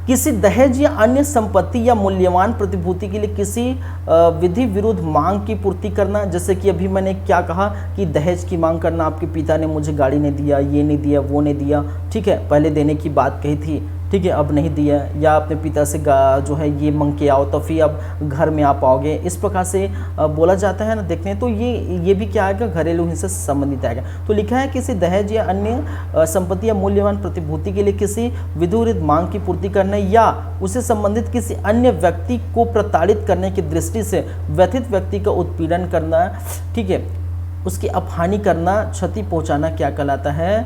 किसी दहेज या अन्य संपत्ति या मूल्यवान प्रतिभूति के लिए किसी विधि विरुद्ध मांग की पूर्ति करना, जैसे कि अभी मैंने क्या कहा कि दहेज की मांग करना, आपके पिता ने मुझे गाड़ी नहीं दिया, ये नहीं दिया, वो नहीं दिया, ठीक है, पहले देने की बात कही थी, ठीक है, अब नहीं दिया, या अपने पिता से जो है ये मांग के आओ तो फिर अब घर में आ पाओगे, इस प्रकार से बोला जाता है ना, देखते हैं। तो ये भी क्या आएगा, घरेलू हिंसा से संबंधित आएगा। तो लिखा है किसी दहेज या अन्य संपत्ति या मूल्यवान प्रतिभूति के लिए किसी विधिविरुद्ध मांग की पूर्ति करने, या उससे संबंधित किसी अन्य व्यक्ति को प्रताड़ित करने की दृष्टि से व्यथित व्यक्ति का उत्पीड़न करना, ठीक है, उसकी अपहानि करना, क्षति पहुंचाना क्या कहलाता है,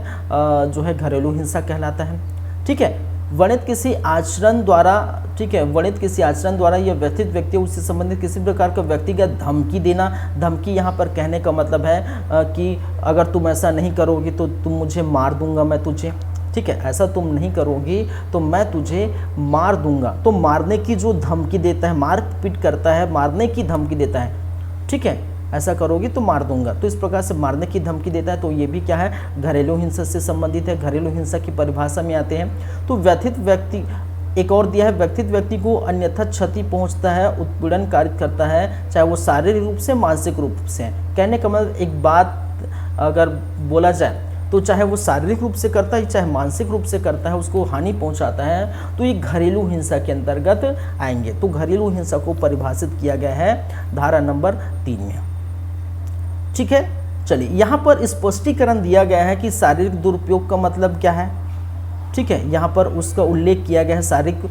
जो है घरेलू हिंसा कहलाता है, ठीक है। वर्णित किसी आचरण द्वारा, ठीक है, वर्णित किसी आचरण द्वारा यह व्यथित व्यक्ति उससे संबंधित किसी प्रकार का व्यक्तिगत धमकी देना, धमकी यहाँ पर कहने का मतलब है कि अगर तुम ऐसा नहीं करोगी तो तुम मुझे मार दूंगा मैं तुझे, ठीक है, ऐसा तुम नहीं करोगी तो मैं तुझे मार दूंगा। तो मारने की जो धमकी देता है, मार पीट करता है, मारने की धमकी देता है, ठीक है, ऐसा करोगी तो मार दूंगा, तो इस प्रकार से मारने की धमकी देता है। तो ये भी क्या है, घरेलू हिंसा से संबंधित है, घरेलू हिंसा की परिभाषा में आते हैं। तो व्यथित व्यक्ति, एक और दिया है, व्यथित व्यक्ति को अन्यथा क्षति पहुंचता है, उत्पीड़न कारित करता है, चाहे वो शारीरिक रूप से, मानसिक रूप से। कहने का मतलब एक बात अगर बोला जाए तो चाहे वो शारीरिक रूप से करता है चाहे मानसिक रूप से करता है, उसको हानि पहुंचाता है, तो ये घरेलू हिंसा के अंतर्गत आएंगे। तो घरेलू हिंसा को परिभाषित किया गया है धारा नंबर 3 में, ठीक है। चलिए, यहाँ पर स्पष्टीकरण दिया गया है कि शारीरिक दुरुपयोग का मतलब क्या है, ठीक है, यहाँ पर उसका उल्लेख किया गया है। शारीरिक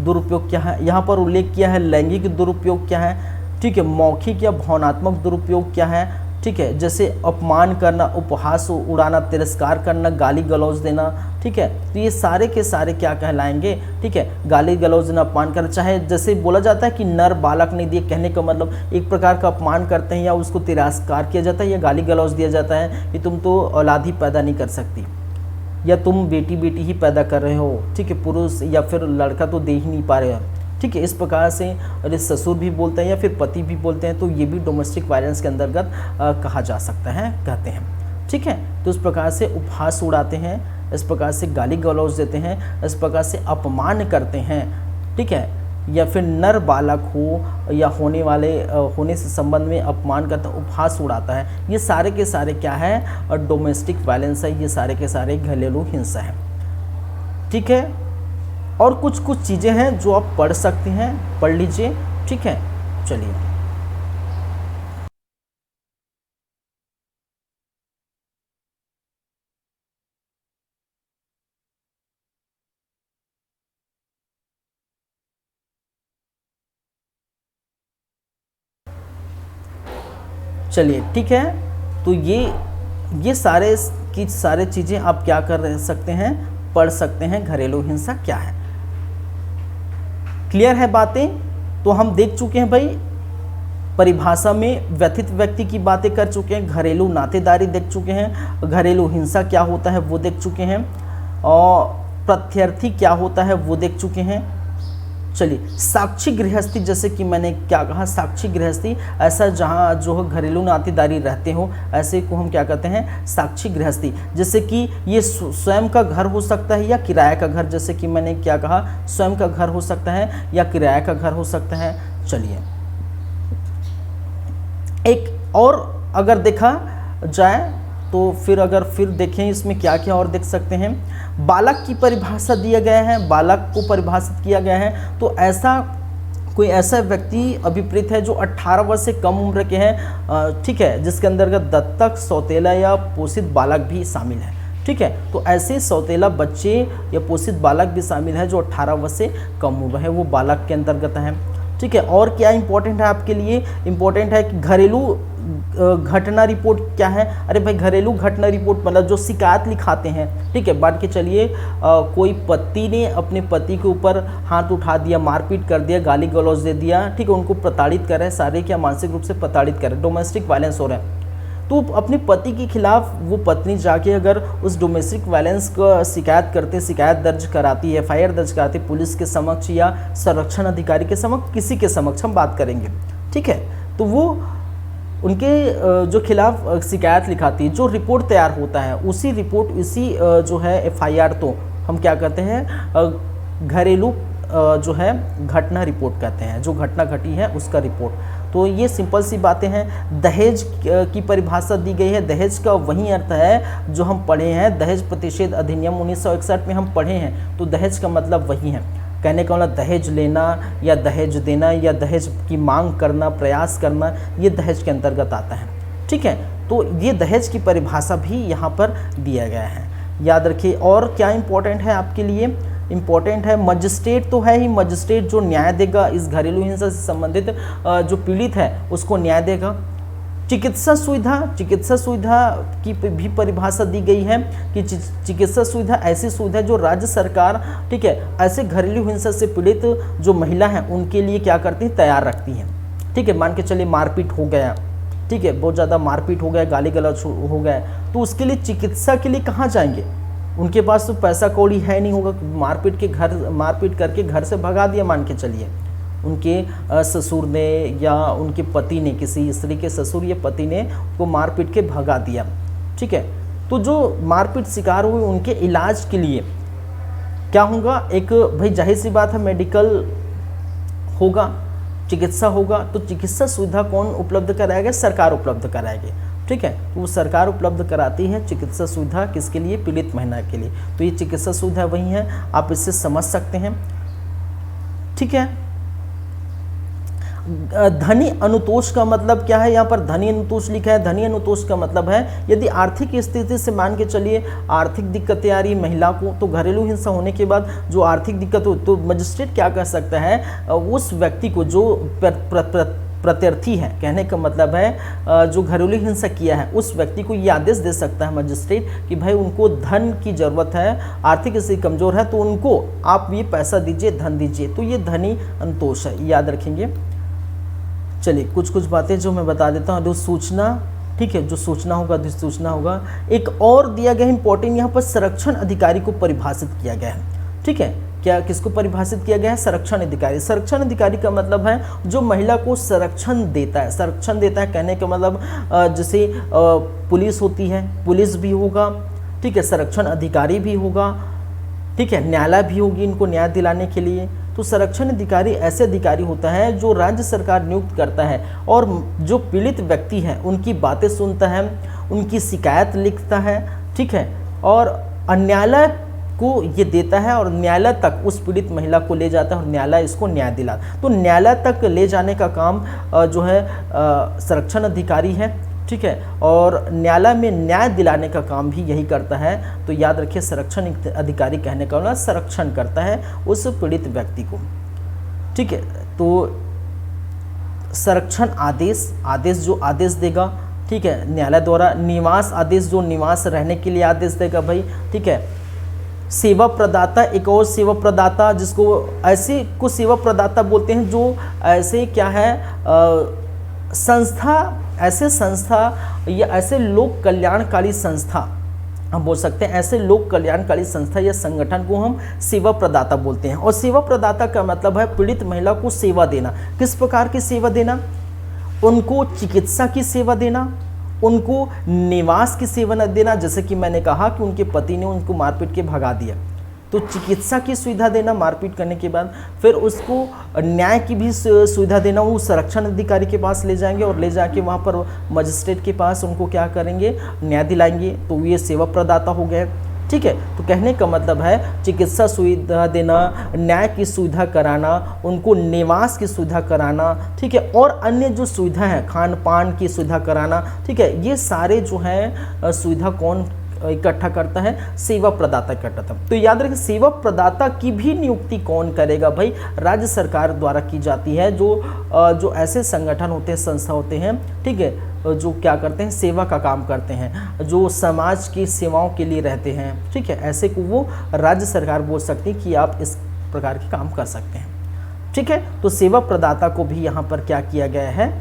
दुरुपयोग क्या है, यहाँ पर उल्लेख किया है। लैंगिक दुरुपयोग क्या है, ठीक है, मौखिक या भावनात्मक दुरुपयोग क्या है, ठीक है, जैसे अपमान करना, उपहास उड़ाना, तिरस्कार करना, गाली गलौज देना, ठीक है। तो ये सारे के सारे क्या कहलाएंगे, ठीक है, गाली गलौज देना, अपमान करना, चाहे जैसे बोला जाता है कि नर बालक नहीं दिए, कहने का मतलब एक प्रकार का अपमान करते हैं, या उसको तिरस्कार किया जाता है, या गाली गलौज दिया जाता है कि तुम तो औलाद ही पैदा नहीं कर सकती, या तुम बेटी बेटी ही पैदा कर रहे हो, ठीक है, पुरुष या फिर लड़का तो दे ही नहीं पा रहे हो, ठीक है। इस प्रकार से अरे ससुर भी बोलते हैं या फिर पति भी बोलते हैं, तो ये भी डोमेस्टिक वायलेंस के अंतर्गत कहा जा सकता है, कहते हैं, ठीक है। तो इस प्रकार से उपहास उड़ाते हैं, इस प्रकार से गाली गलौज देते हैं, इस प्रकार से अपमान करते हैं, ठीक है, या फिर नर बालक हो या होने वाले होने से संबंध में अपमान करता, उपहास उड़ाता है, ये सारे के सारे क्या है, और डोमेस्टिक वायलेंस है, ये सारे के सारे घरेलू हिंसा है, ठीक है। और कुछ कुछ चीज़ें हैं जो आप पढ़ सकते हैं, पढ़ लीजिए, ठीक है। चलिए, चलिए, ठीक है। तो ये सारे की सारे चीज़ें आप क्या कर सकते हैं, पढ़ सकते हैं, घरेलू हिंसा क्या है। क्लियर है बातें? तो हम देख चुके हैं भाई, परिभाषा में व्यथित व्यक्ति की बातें कर चुके हैं, घरेलू नातेदारी देख चुके हैं, घरेलू हिंसा क्या होता है वो देख चुके हैं, और प्रत्यर्थी क्या होता है वो देख चुके हैं। चलिए, साक्षी गृहस्थी, जैसे कि मैंने क्या कहा, साक्षी गृहस्थी ऐसा जहाँ जो घरेलू नातेदारी रहते हो ऐसे को हम क्या कहते हैं, साक्षी गृहस्थी। जैसे कि ये स्वयं का घर हो सकता है या किराए का घर, जैसे कि मैंने क्या कहा, स्वयं का घर हो सकता है या किराए का घर हो सकता है। चलिए, एक और अगर देखा जाए तो फिर देखें इसमें क्या क्या और देख सकते हैं। बालक की परिभाषा दिया गया है, बालक को परिभाषित किया गया है। तो कोई ऐसा व्यक्ति अभिप्रेत है जो 18 वर्ष से कम उम्र के हैं, ठीक है, जिसके अंतर्गत दत्तक, सौतेला या पोषित बालक भी शामिल है। ठीक है, तो ऐसे सौतेला बच्चे या पोषित बालक भी शामिल है जो 18 वर्ष से कम उम्र है, वो बालक के अंतर्गत है। ठीक है, और क्या इंपॉर्टेंट है आपके लिए, इंपॉर्टेंट है कि घरेलू घटना रिपोर्ट क्या है। अरे भाई, घरेलू घटना रिपोर्ट मतलब जो शिकायत लिखाते हैं। ठीक है, मान के चलिए कोई पति ने अपने पति के ऊपर हाथ उठा दिया, मारपीट कर दिया, गाली गलौज दे दिया, ठीक है, उनको प्रताड़ित कर रहे हैं, शारीरिक या मानसिक रूप से प्रताड़ित कर रहे हैं, डोमेस्टिक वायलेंस हो रहा है। तो अपने पति के खिलाफ वो पत्नी जाके अगर उस डोमेस्टिक वायलेंस का शिकायत दर्ज कराती है, FIR दर्ज कराती है पुलिस के समक्ष या संरक्षण अधिकारी के समक्ष, किसी के समक्ष हम बात करेंगे। ठीक है, तो वो उनके जो खिलाफ शिकायत लिखाती है, जो रिपोर्ट तैयार होता है, उसी जो है FIR, तो हम क्या कहते हैं, घरेलू जो है घटना रिपोर्ट कहते हैं, जो घटना घटी है उसका रिपोर्ट। तो ये सिंपल सी बातें हैं। दहेज की परिभाषा दी गई है। दहेज का वही अर्थ है जो हम पढ़े हैं, दहेज प्रतिषेध अधिनियम 1961 में हम पढ़े हैं। तो दहेज का मतलब वही है, कहने का मतलब दहेज लेना या दहेज देना या दहेज की मांग करना, प्रयास करना, ये दहेज के अंतर्गत आता है। ठीक है, तो ये दहेज की परिभाषा भी यहाँ पर दिया गया है, याद रखिए। और क्या इंपॉर्टेंट है आपके लिए, इम्पोर्टेंट है मजिस्ट्रेट तो है ही, मजिस्ट्रेट जो न्याय देगा इस घरेलू हिंसा से संबंधित जो पीड़ित है उसको न्याय देगा। चिकित्सा सुविधा की भी परिभाषा दी गई है कि चिकित्सा सुविधा ऐसी सुविधा जो राज्य सरकार, ठीक है, ऐसे घरेलू हिंसा से पीड़ित जो महिला हैं उनके लिए क्या करती है, तैयार रखती हैं। ठीक है, मान के चलिए मारपीट हो गया, ठीक है, बहुत ज़्यादा मारपीट हो गया, गाली गलौज हो गया, तो उसके लिए चिकित्सा के लिए कहाँ जाएंगे, उनके पास तो पैसा कौड़ी है नहीं होगा, मारपीट करके घर से भगा दिया, मान के चलिए उनके ससुर ने या उनके पति ने, किसी स्त्री के ससुर या पति ने को मारपीट के भगा दिया। ठीक है, तो जो मारपीट शिकार हुए उनके इलाज के लिए क्या होगा, एक भाई जाहिर सी बात है मेडिकल होगा, चिकित्सा होगा, तो चिकित्सा सुविधा कौन उपलब्ध कराएगा, सरकार उपलब्ध कराएगी। ठीक है, तो वो सरकार उपलब्ध कराती है चिकित्सा सुविधा, किसके लिए, पीड़ित महिला के लिए। तो ये चिकित्सा सुविधा वही है, आप इससे समझ सकते हैं। ठीक है, धनी अनुतोष का मतलब क्या है, यहाँ पर धनी अनुतोष लिखा है। धनी अनुतोष का मतलब है यदि आर्थिक स्थिति से मान के चलिए आर्थिक दिक्कतें आ रही महिला को, तो घरेलू हिंसा होने के बाद जो आर्थिक दिक्कत हो, तो मजिस्ट्रेट क्या कर सकता है, उस व्यक्ति को जो प्रत्यर्थी है, कहने का मतलब है जो घरेलू हिंसा किया है, उस व्यक्ति को ये आदेश दे सकता है मजिस्ट्रेट कि भाई उनको धन की ज़रूरत है, आर्थिक स्थिति कमज़ोर है, तो उनको आप ये पैसा दीजिए, धन दीजिए। तो ये धनी अनुतोष है, याद रखेंगे। चलिए, कुछ बातें जो मैं बता देता हूँ, सूचना, ठीक है, जो सूचना होगा, अधिसूचना होगा। एक और दिया गया इंपॉर्टेंट, यहाँ पर संरक्षण अधिकारी को परिभाषित किया गया है। ठीक है, क्या किसको परिभाषित किया गया है, संरक्षण अधिकारी। संरक्षण अधिकारी का मतलब है जो महिला को संरक्षण देता है। संरक्षण देता है कहने का मतलब जैसे पुलिस होती है, पुलिस भी होगा, ठीक है, संरक्षण अधिकारी भी होगा, ठीक है, न्यायालय भी होगी इनको न्याय दिलाने के लिए। तो संरक्षण अधिकारी ऐसे अधिकारी होता है जो राज्य सरकार नियुक्त करता है और जो पीड़ित व्यक्ति है उनकी बातें सुनता है, उनकी शिकायत लिखता है, ठीक है, और न्यायालय को ये देता है और न्यायालय तक उस पीड़ित महिला को ले जाता है और न्यायालय इसको न्याय दिलाता। तो न्यायालय तक ले जाने का काम जो है संरक्षण अधिकारी है, ठीक है, और न्यायालय में न्याय दिलाने का काम भी यही करता है। तो याद रखिए, संरक्षण अधिकारी कहने का मतलब संरक्षण करता है उस पीड़ित व्यक्ति को। ठीक है, तो संरक्षण आदेश जो आदेश देगा, ठीक है, न्यायालय द्वारा। निवास आदेश जो निवास रहने के लिए आदेश देगा भाई, ठीक है, सेवा प्रदाता, एक और सेवा प्रदाता जिसको ऐसे कुछ सेवा प्रदाता बोलते हैं जो ऐसे क्या है संस्था, ऐसे संस्था या ऐसे लोक कल्याणकारी संस्था हम बोल सकते हैं, ऐसे लोक कल्याणकारी संस्था या संगठन को हम सेवा प्रदाता बोलते हैं। और सेवा प्रदाता का मतलब है पीड़ित महिला को सेवा देना। किस प्रकार की सेवा देना? उनको चिकित्सा की सेवा देना, उनको निवास की सेवा न देना, जैसे कि मैंने कहा कि उनके पति ने उनको मारपीट के भगा दिया, तो चिकित्सा की सुविधा देना मारपीट करने के बाद, फिर उसको न्याय की भी सुविधा देना। वो संरक्षण अधिकारी के पास ले जाएंगे और ले जाके वहाँ पर मजिस्ट्रेट के पास उनको क्या करेंगे, न्याय दिलाएंगे। तो ये सेवा प्रदाता हो गए। ठीक है, तो कहने का मतलब है चिकित्सा सुविधा देना, न्याय की सुविधा कराना, उनको निवास की सुविधा कराना, ठीक है, और अन्य जो सुविधा है खान पान की सुविधा कराना। ठीक है, ये सारे जो है सुविधा कौन इकट्ठा करता है? सेवा प्रदाता इकट्ठा करता है। तो याद रखिए सेवा प्रदाता की भी नियुक्ति कौन करेगा भाई? राज्य सरकार द्वारा की जाती है। जो ऐसे संगठन होते हैं, संस्था होते हैं, ठीक है, जो क्या करते हैं, सेवा का काम करते हैं, जो समाज की सेवाओं के लिए रहते हैं, ठीक है, ऐसे को वो राज्य सरकार बोल सकती है कि आप इस प्रकार के काम कर सकते हैं। ठीक है, तो सेवा प्रदाता को भी यहाँ पर क्या किया गया है?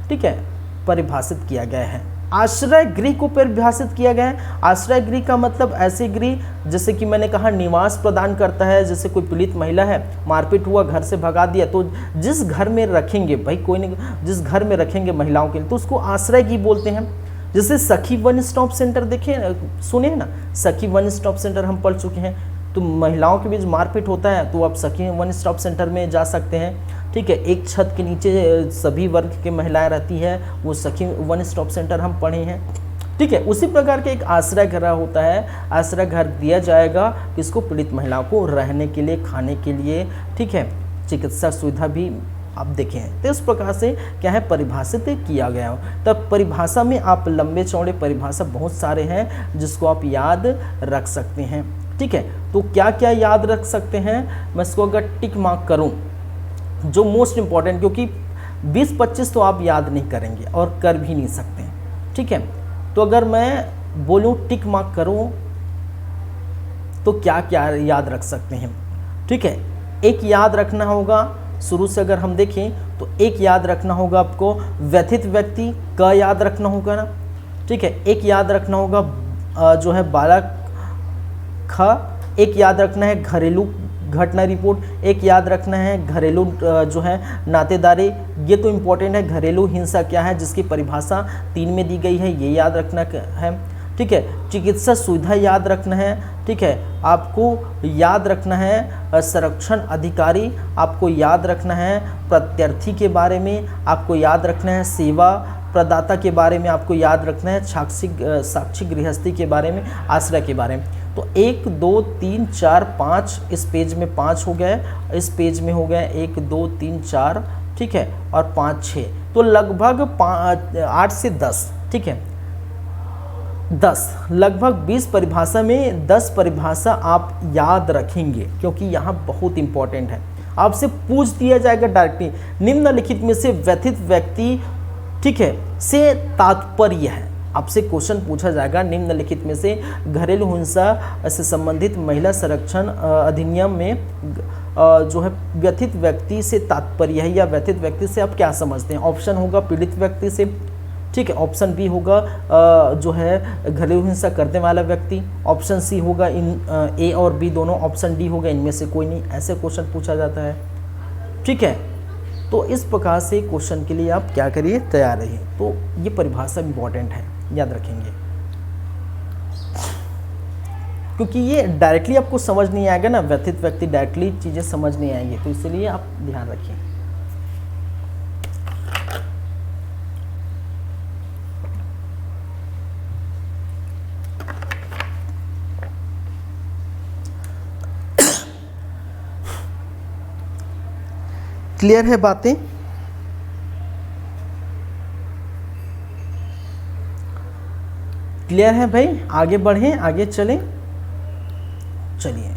ठीक है, परिभाषित किया गया है। आश्रय गृह को परिभाषित किया गया है। आश्रय गृह का मतलब ऐसे गृह जैसे कि मैंने कहा निवास प्रदान करता है। जैसे कोई पीड़ित महिला है, मारपीट हुआ, घर से भगा दिया, तो जिस घर में रखेंगे भाई, कोई नहीं, जिस घर में रखेंगे महिलाओं के लिए, तो उसको आश्रय गृह बोलते हैं। जैसे सखी वन स्टॉप सेंटर देखे, सुने हैं ना, सखी वन स्टॉप सेंटर हम पढ़ चुके हैं। तो महिलाओं के बीच मारपीट होता है तो आप सखी वन स्टॉप सेंटर में जा सकते हैं। ठीक है, एक छत के नीचे सभी वर्ग की महिलाएं रहती है, वो सखी वन स्टॉप सेंटर हम पढ़े हैं। ठीक है, उसी प्रकार के एक आश्रय घर होता है। आश्रय घर दिया जाएगा किसको? पीड़ित महिलाओं को रहने के लिए, खाने के लिए, ठीक है, चिकित्सा सुविधा भी आप देखें। तो इस प्रकार से क्या है, परिभाषित किया गया हो। तब परिभाषा में आप लंबे चौड़े परिभाषा बहुत सारे हैं जिसको आप याद रख सकते हैं। ठीक है, तो क्या क्या याद रख सकते हैं? मैं इसको अगर टिक मार्क करूं, जो मोस्ट इम्पॉर्टेंट, क्योंकि 20-25 तो आप याद नहीं करेंगे और कर भी नहीं सकते। ठीक है, तो अगर मैं बोलूं टिक मार्क करूं तो क्या क्या याद रख सकते हैं? ठीक है, एक याद रखना होगा, शुरू से अगर हम देखें तो एक याद रखना होगा आपको, व्यथित व्यक्ति का याद रखना होगा ना। ठीक है, एक याद रखना होगा जो है बालक खा, एक याद रखना है घरेलू घटना रिपोर्ट, एक याद रखना है घरेलू जो है नातेदारी। ये तो इम्पोर्टेंट है। घरेलू हिंसा क्या है जिसकी परिभाषा 3 में दी गई है, ये याद रखना है। ठीक है, चिकित्सा सुविधा याद रखना है। ठीक है, आपको याद रखना है संरक्षण अधिकारी, आपको याद रखना है प्रत्यार्थी के बारे में, आपको याद रखना है सेवा प्रदाता के बारे में, आपको याद रखना है साक्षी गृहस्थी के बारे में, आश्रय के बारे में। तो 1 2 3 4 5, इस पेज में 5 हो गए, इस पेज में हो गए 1 2 3 4, ठीक है, और 5 6, तो लगभग 8 से 10। ठीक है, 10 लगभग 20 परिभाषा में 10 परिभाषा आप याद रखेंगे, क्योंकि यहाँ बहुत इंपॉर्टेंट है। आपसे पूछ दिया जाएगा डायरेक्टली, निम्नलिखित में से व्यथित व्यक्ति, ठीक है, से तात्पर्य है। आपसे क्वेश्चन पूछा जाएगा, निम्नलिखित में से घरेलू हिंसा से संबंधित महिला संरक्षण अधिनियम में जो है व्यथित व्यक्ति से तात्पर्य है, या व्यथित व्यक्ति से आप क्या समझते हैं? ऑप्शन होगा पीड़ित व्यक्ति से, ठीक है, ऑप्शन बी होगा जो है घरेलू हिंसा करने वाला व्यक्ति, ऑप्शन सी होगा इन ए और बी दोनों, ऑप्शन डी होगा इनमें से कोई नहीं। ऐसे क्वेश्चन पूछा जाता है। ठीक है, तो इस प्रकार से क्वेश्चन के लिए आप क्या करिए, तैयार रहिए। तो ये परिभाषा इंपॉर्टेंट है, याद रखेंगे, क्योंकि ये डायरेक्टली आपको समझ नहीं आएगा ना, व्यथित व्यक्ति डायरेक्टली चीज़ें समझ नहीं आएंगी, तो इसलिए आप ध्यान रखिए। क्लियर है बातें? क्लियर है भाई? आगे बढ़ें, आगे चलें। चलिए,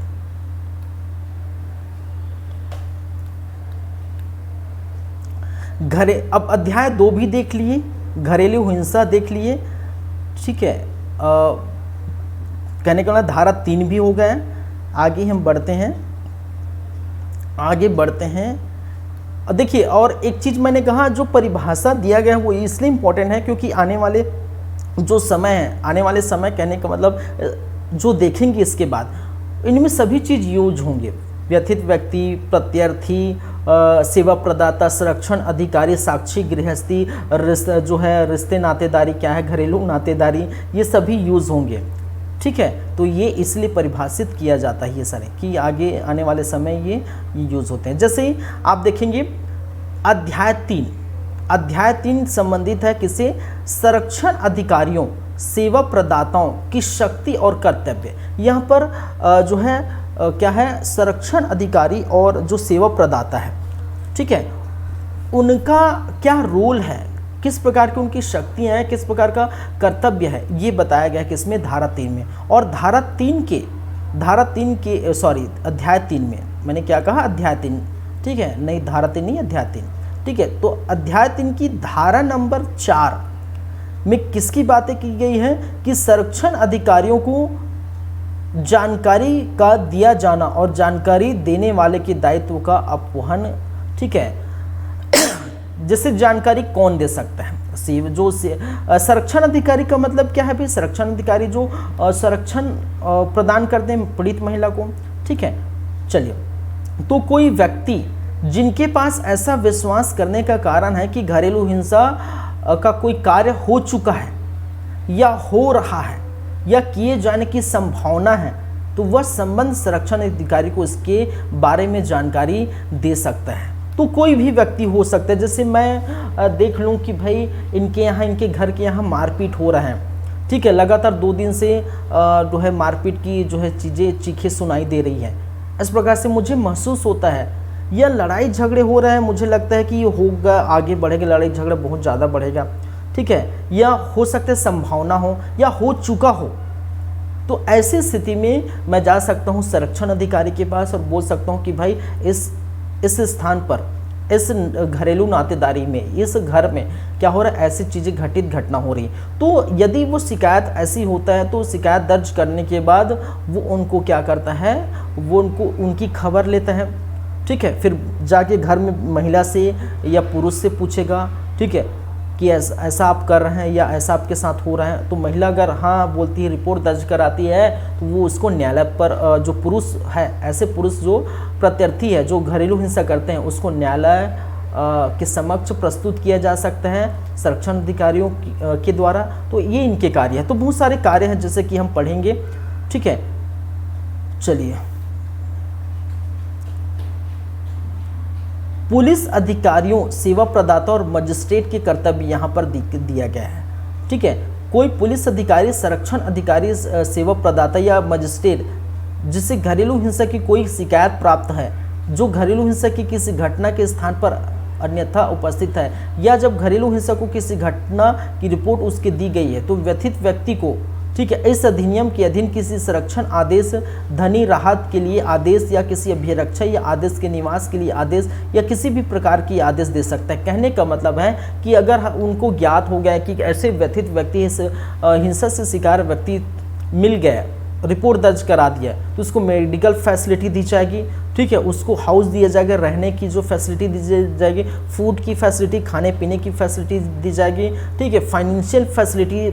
अब अध्याय 2 भी देख लिए, घरेलू हिंसा देख लिए। ठीक है, कहने का मतलब धारा 3 भी हो गया है। आगे हम बढ़ते हैं, आगे बढ़ते हैं। देखिए, और एक चीज़ मैंने कहा, जो परिभाषा दिया गया है वो इसलिए इम्पोर्टेंट है क्योंकि आने वाले जो समय है, आने वाले समय कहने का मतलब जो देखेंगे इसके बाद, इनमें सभी चीज़ यूज होंगे। व्यथित व्यक्ति, प्रत्यर्थी, सेवा प्रदाता, संरक्षण अधिकारी, साक्षी, गृहस्थी, जो है रिश्ते नातेदारी क्या है, घरेलू नातेदारी, ये सभी यूज़ होंगे। ठीक है, तो ये इसलिए परिभाषित किया जाता है ये सारे, कि आगे आने वाले समय ये यूज़ होते हैं। जैसे ही आप देखेंगे अध्याय 3 संबंधित है किसे, संरक्षण अधिकारियों, सेवा प्रदाताओं की शक्ति और कर्तव्य। यहाँ पर जो है क्या है, संरक्षण अधिकारी और जो सेवा प्रदाता है, ठीक है, उनका क्या रोल है, किस प्रकार की उनकी शक्तियाँ हैं, किस प्रकार का कर्तव्य है, ये बताया गया है किसमें, धारा 3 में। और अध्याय 3 में, मैंने क्या कहा, अध्याय 3, ठीक है, नहीं धारा 3 नहीं, अध्याय 3, ठीक है। तो अध्याय 3 की धारा नंबर 4 में किसकी बातें की गई है कि संरक्षण अधिकारियों को जानकारी का दिया जाना और जानकारी देने वाले के दायित्व का अपवहन, ठीक है। जैसे जानकारी कौन दे सकता है, जो संरक्षण अधिकारी का मतलब क्या है भाई, संरक्षण अधिकारी जो संरक्षण प्रदान करते हैं पीड़ित महिला को, ठीक है। चलिए, तो कोई व्यक्ति जिनके पास ऐसा विश्वास करने का कारण है कि घरेलू हिंसा का कोई कार्य हो चुका है या हो रहा है या किए जाने की संभावना है, तो वह संबंध संरक्षण अधिकारी को इसके बारे में जानकारी दे सकता है। तो कोई भी व्यक्ति हो सकता है, जैसे मैं देख लूँ कि भाई इनके घर के यहाँ मारपीट हो रहा है, ठीक है, लगातार 2 दिन से जो है मारपीट की जो है चीखें सुनाई दे रही है, इस प्रकार से मुझे महसूस होता है, या लड़ाई झगड़े हो रहे हैं, मुझे लगता है कि ये होगा, आगे बढ़ेगा, लड़ाई झगड़ा बहुत ज़्यादा बढ़ेगा, ठीक है, या हो सकता है संभावना हो या हो चुका हो। तो ऐसी स्थिति में मैं जा सकता हूँ संरक्षण अधिकारी के पास और बोल सकता हूँ कि भाई इस स्थान पर, इस घरेलू नातेदारी में, इस घर में क्या हो रहा है, ऐसी चीज़ें घटना हो रही। तो यदि वो शिकायत ऐसी होता है तो शिकायत दर्ज करने के बाद वो उनको क्या करता है, वो उनकी खबर लेता है, ठीक है। फिर जाके घर में महिला से या पुरुष से पूछेगा, ठीक है, कि ऐसा आप कर रहे हैं या ऐसा आपके साथ हो रहा है। तो महिला अगर हाँ बोलती है, रिपोर्ट दर्ज कराती है, तो वो उसको न्यायालय पर जो पुरुष है, ऐसे पुरुष जो प्रत्यर्थी है, जो घरेलू हिंसा करते हैं, उसको न्यायालय के समक्ष प्रस्तुत किया जा सकता है संरक्षण अधिकारियों के द्वारा। तो ये इनके कार्य है। तो बहुत सारे कार्य हैं जैसे कि हम पढ़ेंगे, ठीक है। चलिए, पुलिस अधिकारियों, सेवा प्रदाता और मजिस्ट्रेट के कर्तव्य यहाँ पर दिया गया है, ठीक है। कोई पुलिस अधिकारी, संरक्षण अधिकारी, सेवा प्रदाता या मजिस्ट्रेट जिसे घरेलू हिंसा की कोई शिकायत प्राप्त है, जो घरेलू हिंसा की किसी घटना के स्थान पर अन्यथा उपस्थित है, या जब घरेलू हिंसा को किसी घटना की रिपोर्ट उसके दी गई है, तो व्यथित व्यक्ति को, ठीक है, इस अधिनियम के अधीन किसी संरक्षण आदेश, धनी राहत के लिए आदेश, या किसी अभिरक्षा या आदेश के निवास के लिए आदेश, या किसी भी प्रकार की आदेश दे सकता है। कहने का मतलब है कि अगर उनको ज्ञात हो गया कि ऐसे व्यथित व्यक्ति, इस हिंसा से शिकार व्यक्ति मिल गया, रिपोर्ट दर्ज करा दिया, तो उसको मेडिकल फैसिलिटी दी जाएगी, ठीक है, उसको हाउस दिया जाएगा, रहने की जो फैसिलिटी दी जाएगी, फूड की फैसिलिटी, खाने पीने की फैसिलिटी दी जाएगी, ठीक है, फाइनेंशियल फैसिलिटी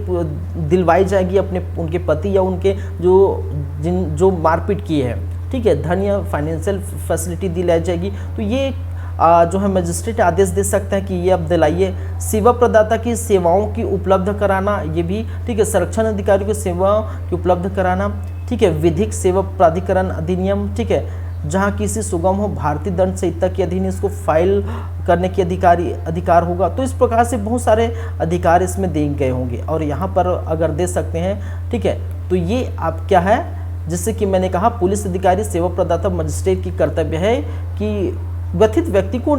दिलवाई जाएगी उनके पति या उनके जो मारपीट किए हैं, ठीक है, धन या फाइनेंशियल फैसिलिटी दिलाई जाएगी। तो ये जो है मजिस्ट्रेट आदेश दे सकता है कि ये अब दिलाइए। सेवा प्रदाता की सेवाओं की उपलब्ध कराना, ये भी, ठीक है, संरक्षण अधिकारी को सेवाओं की उपलब्ध कराना, ठीक है। विधिक सेवा प्राधिकरण अधिनियम, ठीक है, जहाँ किसी सुगम हो, भारतीय दंड संहिता के अधीन इसको फाइल करने के अधिकार होगा। तो इस प्रकार से बहुत सारे अधिकार इसमें दिए गए होंगे और यहाँ पर अगर दे सकते हैं, ठीक है। तो ये आप क्या है, जैसे कि मैंने कहा, पुलिस अधिकारी, सेवा प्रदाता, मजिस्ट्रेट की कर्तव्य है कि व्यथित व्यक्ति को,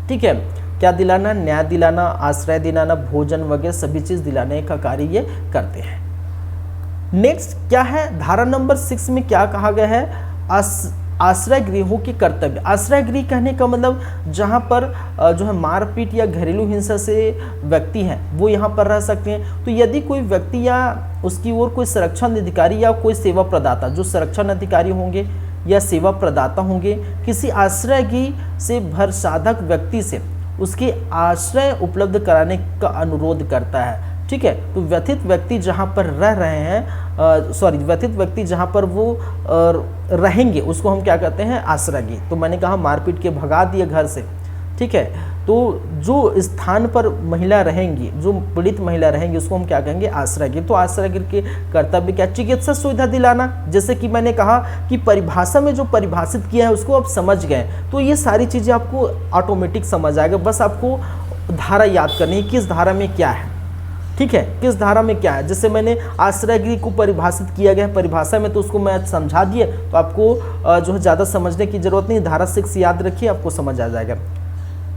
ठीक है, क्या दिलाना, न्याय दिलाना, आश्रय दिलाना, भोजन वगैरह सभी चीज़ दिलाने का कार्य ये करते हैं। नेक्स्ट क्या है, धारा नंबर 6 में क्या कहा गया है, आश्रय गृहों के कर्तव्य। आश्रय गृह कहने का मतलब जहाँ पर जो है मारपीट या घरेलू हिंसा से व्यक्ति हैं वो यहाँ पर रह सकते हैं। तो यदि कोई व्यक्ति या उसकी ओर कोई संरक्षण अधिकारी या कोई सेवा प्रदाता, जो संरक्षण अधिकारी होंगे या सेवा प्रदाता होंगे, किसी आश्रय गृह से भरसाधक व्यक्ति से उसके आश्रय उपलब्ध कराने का अनुरोध करता है। ठीक है, तो व्यथित व्यक्ति जहाँ पर रह रहे हैं, व्यथित व्यक्ति जहाँ पर वो रहेंगे उसको हम क्या कहते हैं, आश्रय गृह। तो मैंने कहा मारपीट के भगा दिए घर से, ठीक है, तो जो स्थान पर महिला रहेंगी, जो पीड़ित महिला रहेंगी, उसको हम क्या कहेंगे, आश्रय गृह। तो आश्रय गृह के कर्तव्य क्या, चिकित्सा सुविधा दिलाना। जैसे कि मैंने कहा कि परिभाषा में जो परिभाषित किया है उसको आप समझ गए, तो ये सारी चीज़ें आपको ऑटोमेटिक समझ आएगा। बस आपको धारा याद करनी है, किस धारा में क्या है, ठीक है, किस धारा में क्या है। जैसे मैंने आश्रय गृह को परिभाषित किया गया है परिभाषा में, तो उसको मैं समझा दिए, तो आपको जो है ज़्यादा समझने की जरूरत नहीं, धारा 6 याद रखिए, आपको समझ आ जाएगा।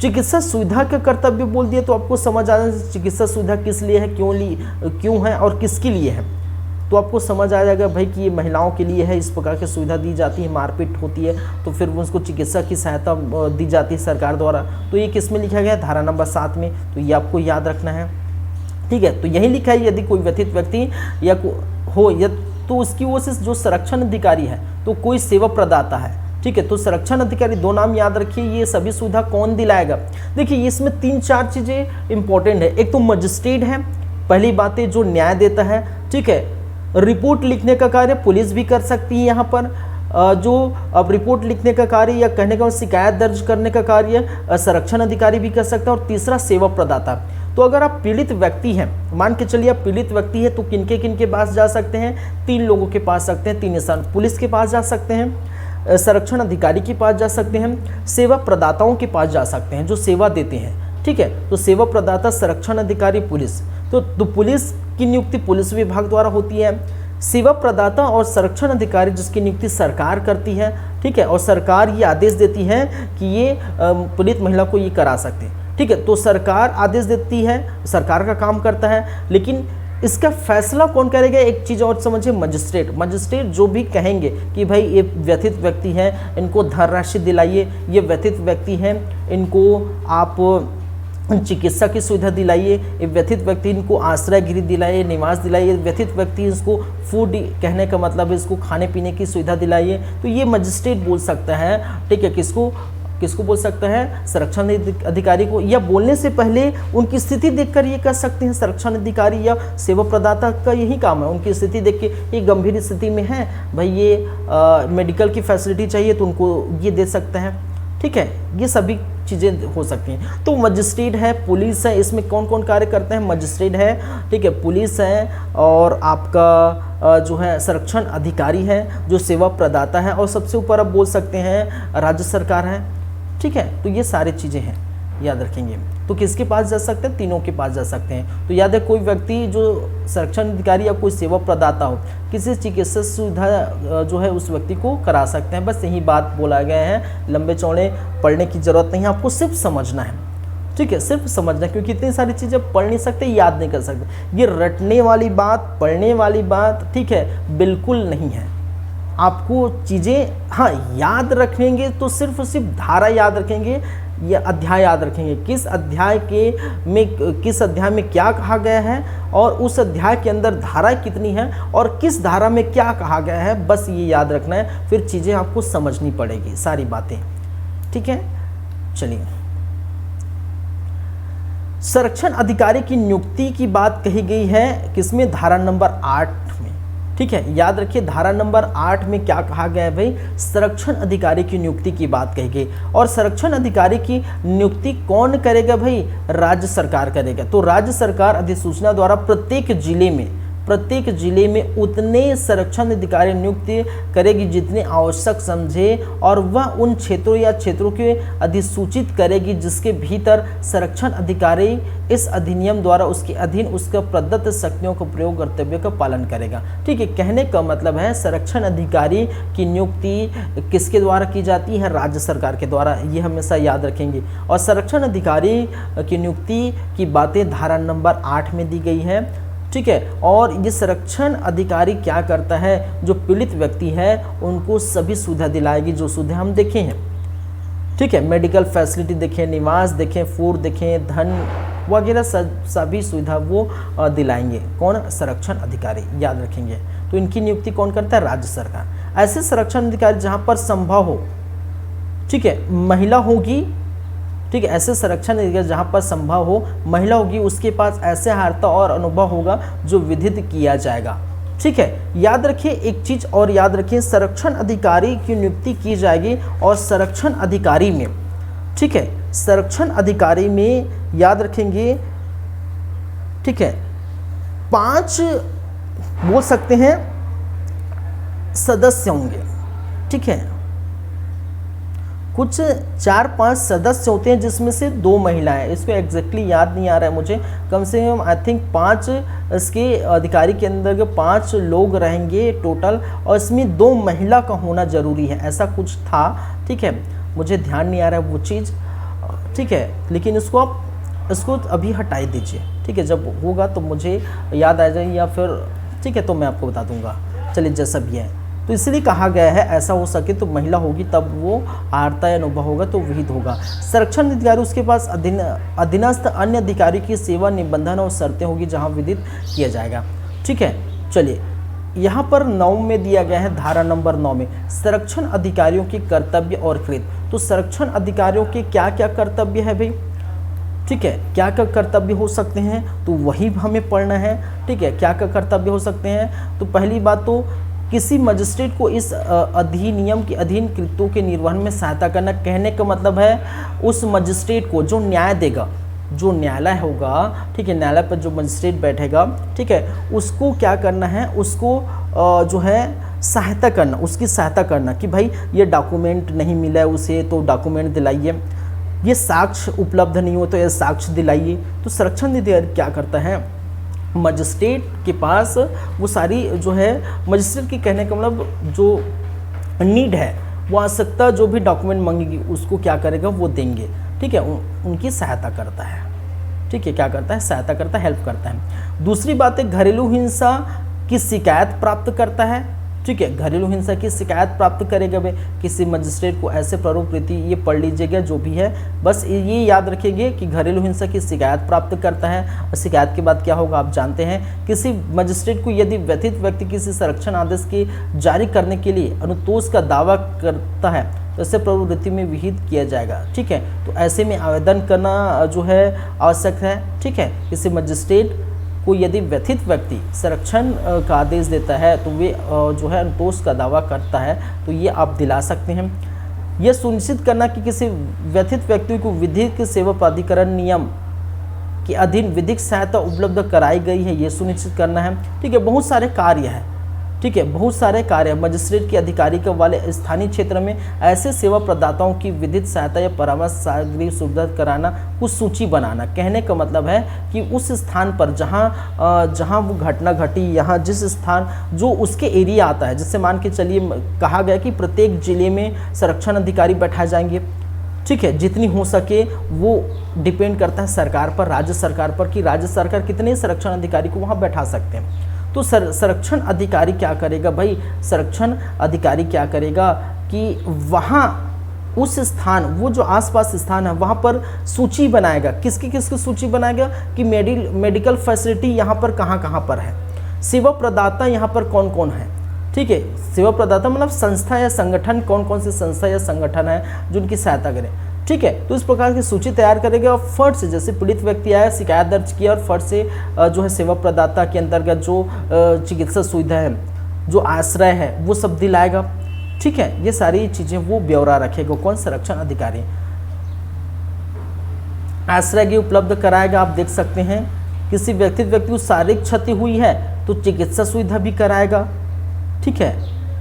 चिकित्सा सुविधा का कर्तव्य बोल दिए तो आपको समझ आ जाए चिकित्सा सुविधा किस लिए है, क्यों है और किसके लिए है। तो आपको समझ आ जाएगा भाई कि ये महिलाओं के लिए है, इस प्रकार की सुविधा दी जाती है, मारपीट होती है तो फिर उसको चिकित्सा की सहायता दी जाती है सरकार द्वारा। तो ये किस में लिखा गया है, धारा नंबर 7 में। तो ये आपको याद रखना है, ठीक है। तो यही लिखा है, यदि कोई व्यथित व्यक्ति या हो या तो उसकी ओर से जो संरक्षण अधिकारी है, तो कोई सेवा प्रदाता है, ठीक है। तो संरक्षण अधिकारी, 2 नाम याद रखिए, ये सभी सुविधा कौन दिलाएगा। देखिए इसमें 3-4 चीज़ें इंपॉर्टेंट है। एक तो मजिस्ट्रेट है, पहली बात है जो न्याय देता है, ठीक है। रिपोर्ट लिखने का कार्य पुलिस भी कर सकती है यहाँ पर, जो अब रिपोर्ट लिखने का कार्य या कहने का शिकायत दर्ज करने का कार्य संरक्षण अधिकारी भी कर सकता है। और तीसरा सेवा प्रदाता। तो अगर आप पीड़ित व्यक्ति हैं, मान के चलिए आप पीड़ित व्यक्ति है, तो किनके पास जा सकते हैं, 3 लोगों के पास सकते हैं, 3 इंसान, पुलिस के पास जा सकते हैं, संरक्षण अधिकारी के पास जा सकते हैं, सेवा प्रदाताओं के पास जा सकते हैं जो सेवा देते हैं, ठीक है। तो सेवा प्रदाता, संरक्षण अधिकारी, पुलिस। तो पुलिस की नियुक्ति पुलिस विभाग द्वारा होती है। सेवा प्रदाता और संरक्षण अधिकारी जिसकी नियुक्ति सरकार करती है, ठीक है। और सरकार ये आदेश देती है कि ये पीड़ित महिला को ये करा सकते हैं, ठीक है। तो सरकार आदेश देती है, सरकार का काम करता है, लेकिन इसका फैसला कौन करेगा, एक चीज़ और समझिए, मजिस्ट्रेट जो भी कहेंगे कि भाई ये व्यथित व्यक्ति हैं, इनको धनराशि दिलाइए, ये व्यथित व्यक्ति हैं, इनको आप चिकित्सा की सुविधा दिलाइए, ये व्यथित व्यक्ति इनको आश्रय गृह दिलाइए, निवास दिलाइए, व्यथित व्यक्ति इसको फूड, कहने का मतलब इसको खाने पीने की सुविधा दिलाइए। तो ये मजिस्ट्रेट बोल सकता है, ठीक है। किसको बोल सकता है, संरक्षण अधिकारी को, या बोलने से पहले उनकी स्थिति देखकर ये कर सकते हैं। संरक्षण अधिकारी या सेवा प्रदाता का यही काम है, उनकी स्थिति देख के, ये गंभीर स्थिति में है भाई, ये मेडिकल की फैसिलिटी चाहिए तो उनको ये दे सकता है, ठीक है। ये सभी चीज़ें हो सकती हैं। तो मजिस्ट्रेट है, पुलिस है, इसमें कौन कौन कार्य करते हैं, मजिस्ट्रेट है, ठीक है, पुलिस है, और आपका जो है संरक्षण अधिकारी है जो सेवा प्रदाता है, और सबसे ऊपर आप बोल सकते हैं राज्य सरकार है, ठीक है। तो ये सारी चीज़ें हैं, याद रखेंगे। तो किसके पास जा सकते हैं, तीनों के पास जा सकते हैं। तो याद है, कोई व्यक्ति जो संरक्षण अधिकारी या कोई सेवा प्रदाता हो, किसी चिकित्सा सुविधा जो है उस व्यक्ति को करा सकते हैं। बस यही बात बोला गया है, लंबे चौड़े पढ़ने की जरूरत नहीं है, आपको सिर्फ समझना है, ठीक है, सिर्फ समझना, क्योंकि इतनी सारी चीज़ें पढ़ नहीं सकते, याद नहीं कर सकते। ये रटने वाली बात, पढ़ने वाली बात, ठीक है, बिल्कुल नहीं है। आपको चीज़ें हाँ याद रखेंगे तो सिर्फ धारा याद रखेंगे या अध्याय याद रखेंगे, किस अध्याय में क्या कहा गया है और उस अध्याय के अंदर धारा कितनी है और किस धारा में क्या कहा गया है, बस ये याद रखना है। फिर चीज़ें आपको समझनी पड़ेगी, सारी बातें, ठीक है। चलिए, संरक्षण अधिकारी की नियुक्ति की बात कही गई है किसमें, धारा नंबर 8 में, ठीक है। याद रखिए, धारा नंबर 8 में क्या कहा गया है भाई, संरक्षण अधिकारी की नियुक्ति की बात कही गई। और संरक्षण अधिकारी की नियुक्ति कौन करेगा भाई, राज्य सरकार करेगा। तो राज्य सरकार अधिसूचना द्वारा प्रत्येक जिले में उतने संरक्षण अधिकारी नियुक्त करेगी जितने आवश्यक समझे, और वह उन क्षेत्रों या क्षेत्रों के अधिसूचित करेगी जिसके भीतर संरक्षण अधिकारी इस अधिनियम द्वारा उसके अधीन उसका प्रदत्त शक्तियों का प्रयोग कर्तव्य का पालन करेगा, ठीक है। कहने का मतलब है संरक्षण अधिकारी की नियुक्ति किसके द्वारा की जाती है, राज्य सरकार के द्वारा, ये हमेशा याद रखेंगे। और संरक्षण अधिकारी की नियुक्ति की बातें धारा नंबर 8 में दी गई है, ठीक है। और ये संरक्षण अधिकारी क्या करता है, जो पीड़ित व्यक्ति है उनको सभी सुविधा दिलाएगी, जो सुविधा हम देखे हैं, ठीक है। मेडिकल फैसिलिटी देखें, निवास देखें, फूड देखें, धन वगैरह सभी सुविधा वो दिलाएंगे। कौन? संरक्षण अधिकारी, याद रखेंगे। तो इनकी नियुक्ति कौन करता है? राज्य सरकार। ऐसे संरक्षण अधिकारी जहाँ पर संभव हो, ठीक है, महिला होगी, ठीक है, ऐसे संरक्षण अधिकारी जहाँ पर संभव हो महिला होगी, उसके पास ऐसे अर्हता और अनुभव होगा जो विधित किया जाएगा, ठीक है। याद रखिए एक चीज और याद रखिए, संरक्षण अधिकारी की नियुक्ति की जाएगी और संरक्षण अधिकारी में, ठीक है, संरक्षण अधिकारी में याद रखेंगे, ठीक है, 5 बोल सकते हैं सदस्य होंगे, ठीक है। कुछ 4-5 सदस्य होते हैं जिसमें से 2 महिलाएं, इसको एग्जैक्टली याद नहीं आ रहा है मुझे, कम से कम आई थिंक 5 इसके अधिकारी के अंदर के 5 लोग रहेंगे टोटल, और इसमें 2 महिला का होना जरूरी है, ऐसा कुछ था, ठीक है। मुझे ध्यान नहीं आ रहा है वो चीज़, ठीक है, लेकिन इसको अभी हटाई दीजिए, ठीक है। जब होगा तो मुझे याद आ जाए या फिर, ठीक है, तो मैं आपको बता दूंगा। चलिए जैसा भी है, तो इसलिए कहा गया है ऐसा हो सके तो महिला होगी तब वो आर्ता या अनुभव होगा तो विहित होगा। संरक्षण अधिकारी उसके पास अधीनस्थ अन्य अधिकारी की सेवा निबंधन और शर्तें होगी जहां विदित किया जाएगा, ठीक है। चलिए यहाँ पर 9 में दिया गया है, धारा नंबर 9 में संरक्षण अधिकारियों के कर्तव्य और कृत। तो संरक्षण अधिकारियों के क्या क्या कर्तव्य है भाई, ठीक है, क्या क्या कर्तव्य हो सकते हैं तो वही हमें पढ़ना है, ठीक है। क्या क्या कर्तव्य हो सकते हैं, तो पहली बात तो किसी मजिस्ट्रेट को इस अधिनियम के अधीन कृत्यों के निर्वहन में सहायता करना। कहने का मतलब है उस मजिस्ट्रेट को जो न्याय देगा, जो न्यायालय होगा, ठीक है, न्यायालय पर जो मजिस्ट्रेट बैठेगा, ठीक है, उसको क्या करना है, उसको जो है सहायता करना, उसकी सहायता करना कि भाई ये डॉक्यूमेंट नहीं मिला है उसे तो डॉक्यूमेंट दिलाइए, ये साक्ष्य उपलब्ध नहीं हो तो ये साक्ष्य दिलाइए। तो संरक्षण अधिकारी क्या करता है, मजिस्ट्रेट के पास वो सारी जो है, मजिस्ट्रेट की कहने का मतलब जो नीड है, वो आवश्यकता जो भी डॉक्यूमेंट मांगेगी उसको क्या करेगा, वो देंगे, ठीक है, उनकी सहायता करता है, ठीक है, क्या करता है, सहायता करता है, हेल्प करता है। दूसरी बात है घरेलू हिंसा की शिकायत प्राप्त करता है, ठीक है, घरेलू हिंसा की शिकायत प्राप्त करेगा वे किसी मजिस्ट्रेट को, ऐसे प्रारूप रीति ये पढ़ लीजिएगा जो भी है, बस ये याद रखिएगा कि घरेलू हिंसा की शिकायत प्राप्त करता है। और शिकायत के बाद क्या होगा आप जानते हैं, किसी मजिस्ट्रेट को यदि व्यथित व्यक्ति किसी संरक्षण आदेश की जारी करने के लिए अनुतोष का दावा करता है तो इसे प्रवृत्ति में विहित किया जाएगा, ठीक है। तो ऐसे में आवेदन करना जो है आवश्यक है, ठीक है। किसी मजिस्ट्रेट को यदि व्यथित व्यक्ति संरक्षण का आदेश देता है तो वे जो है अनुतोष का दावा करता है तो ये आप दिला सकते हैं। यह सुनिश्चित करना कि किसी व्यथित व्यक्ति को विधिक सेवा प्राधिकरण नियम के अधीन विधिक सहायता उपलब्ध कराई गई है, ये सुनिश्चित करना है, ठीक है। बहुत सारे कार्य हैं, ठीक है, बहुत सारे कार्य मजिस्ट्रेट के अधिकारी के वाले स्थानीय क्षेत्र में ऐसे सेवा प्रदाताओं की विधिक सहायता या परामर्श सामग्री सुविधा कराना, कुछ सूची बनाना। कहने का मतलब है कि उस स्थान पर जहाँ वो घटना घटी, यहाँ जिस स्थान जो उसके एरिया आता है, जिससे मान के चलिए कहा गया कि प्रत्येक जिले में संरक्षण अधिकारी बैठाए जाएंगे, ठीक है, जितनी हो सके वो डिपेंड करता है सरकार पर, राज्य सरकार पर, कि राज्य सरकार कितने संरक्षण अधिकारी को वहाँ बैठा सकते हैं। तो संरक्षण अधिकारी क्या करेगा भाई, संरक्षण अधिकारी क्या करेगा कि वहाँ उस स्थान, वो जो आसपास स्थान है वहाँ पर सूची बनाएगा। किसकी सूची बनाएगा कि मेडिकल फैसिलिटी यहाँ पर कहाँ पर है, सेवा प्रदाता यहाँ पर कौन कौन है, ठीक है। सेवा प्रदाता मतलब संस्था या संगठन, कौन कौन सी संस्था या संगठन है जो उनकी सहायता करें, ठीक है। तो इस प्रकार की सूची तैयार करेगा और फट से, जैसे पीड़ित व्यक्ति आया, शिकायत दर्ज किया और फट से जो है सेवा प्रदाता के अंतर्गत जो चिकित्सा सुविधा है, जो आश्रय है, वो सब दिलाएगा, ठीक है। ये सारी चीज़ें वो ब्यौरा रखेगा कौन, संरक्षण अधिकारी। आश्रय की उपलब्ध कराएगा, आप देख सकते हैं। किसी व्यक्ति को शारीरिक क्षति हुई है तो चिकित्सा सुविधा भी कराएगा, ठीक है।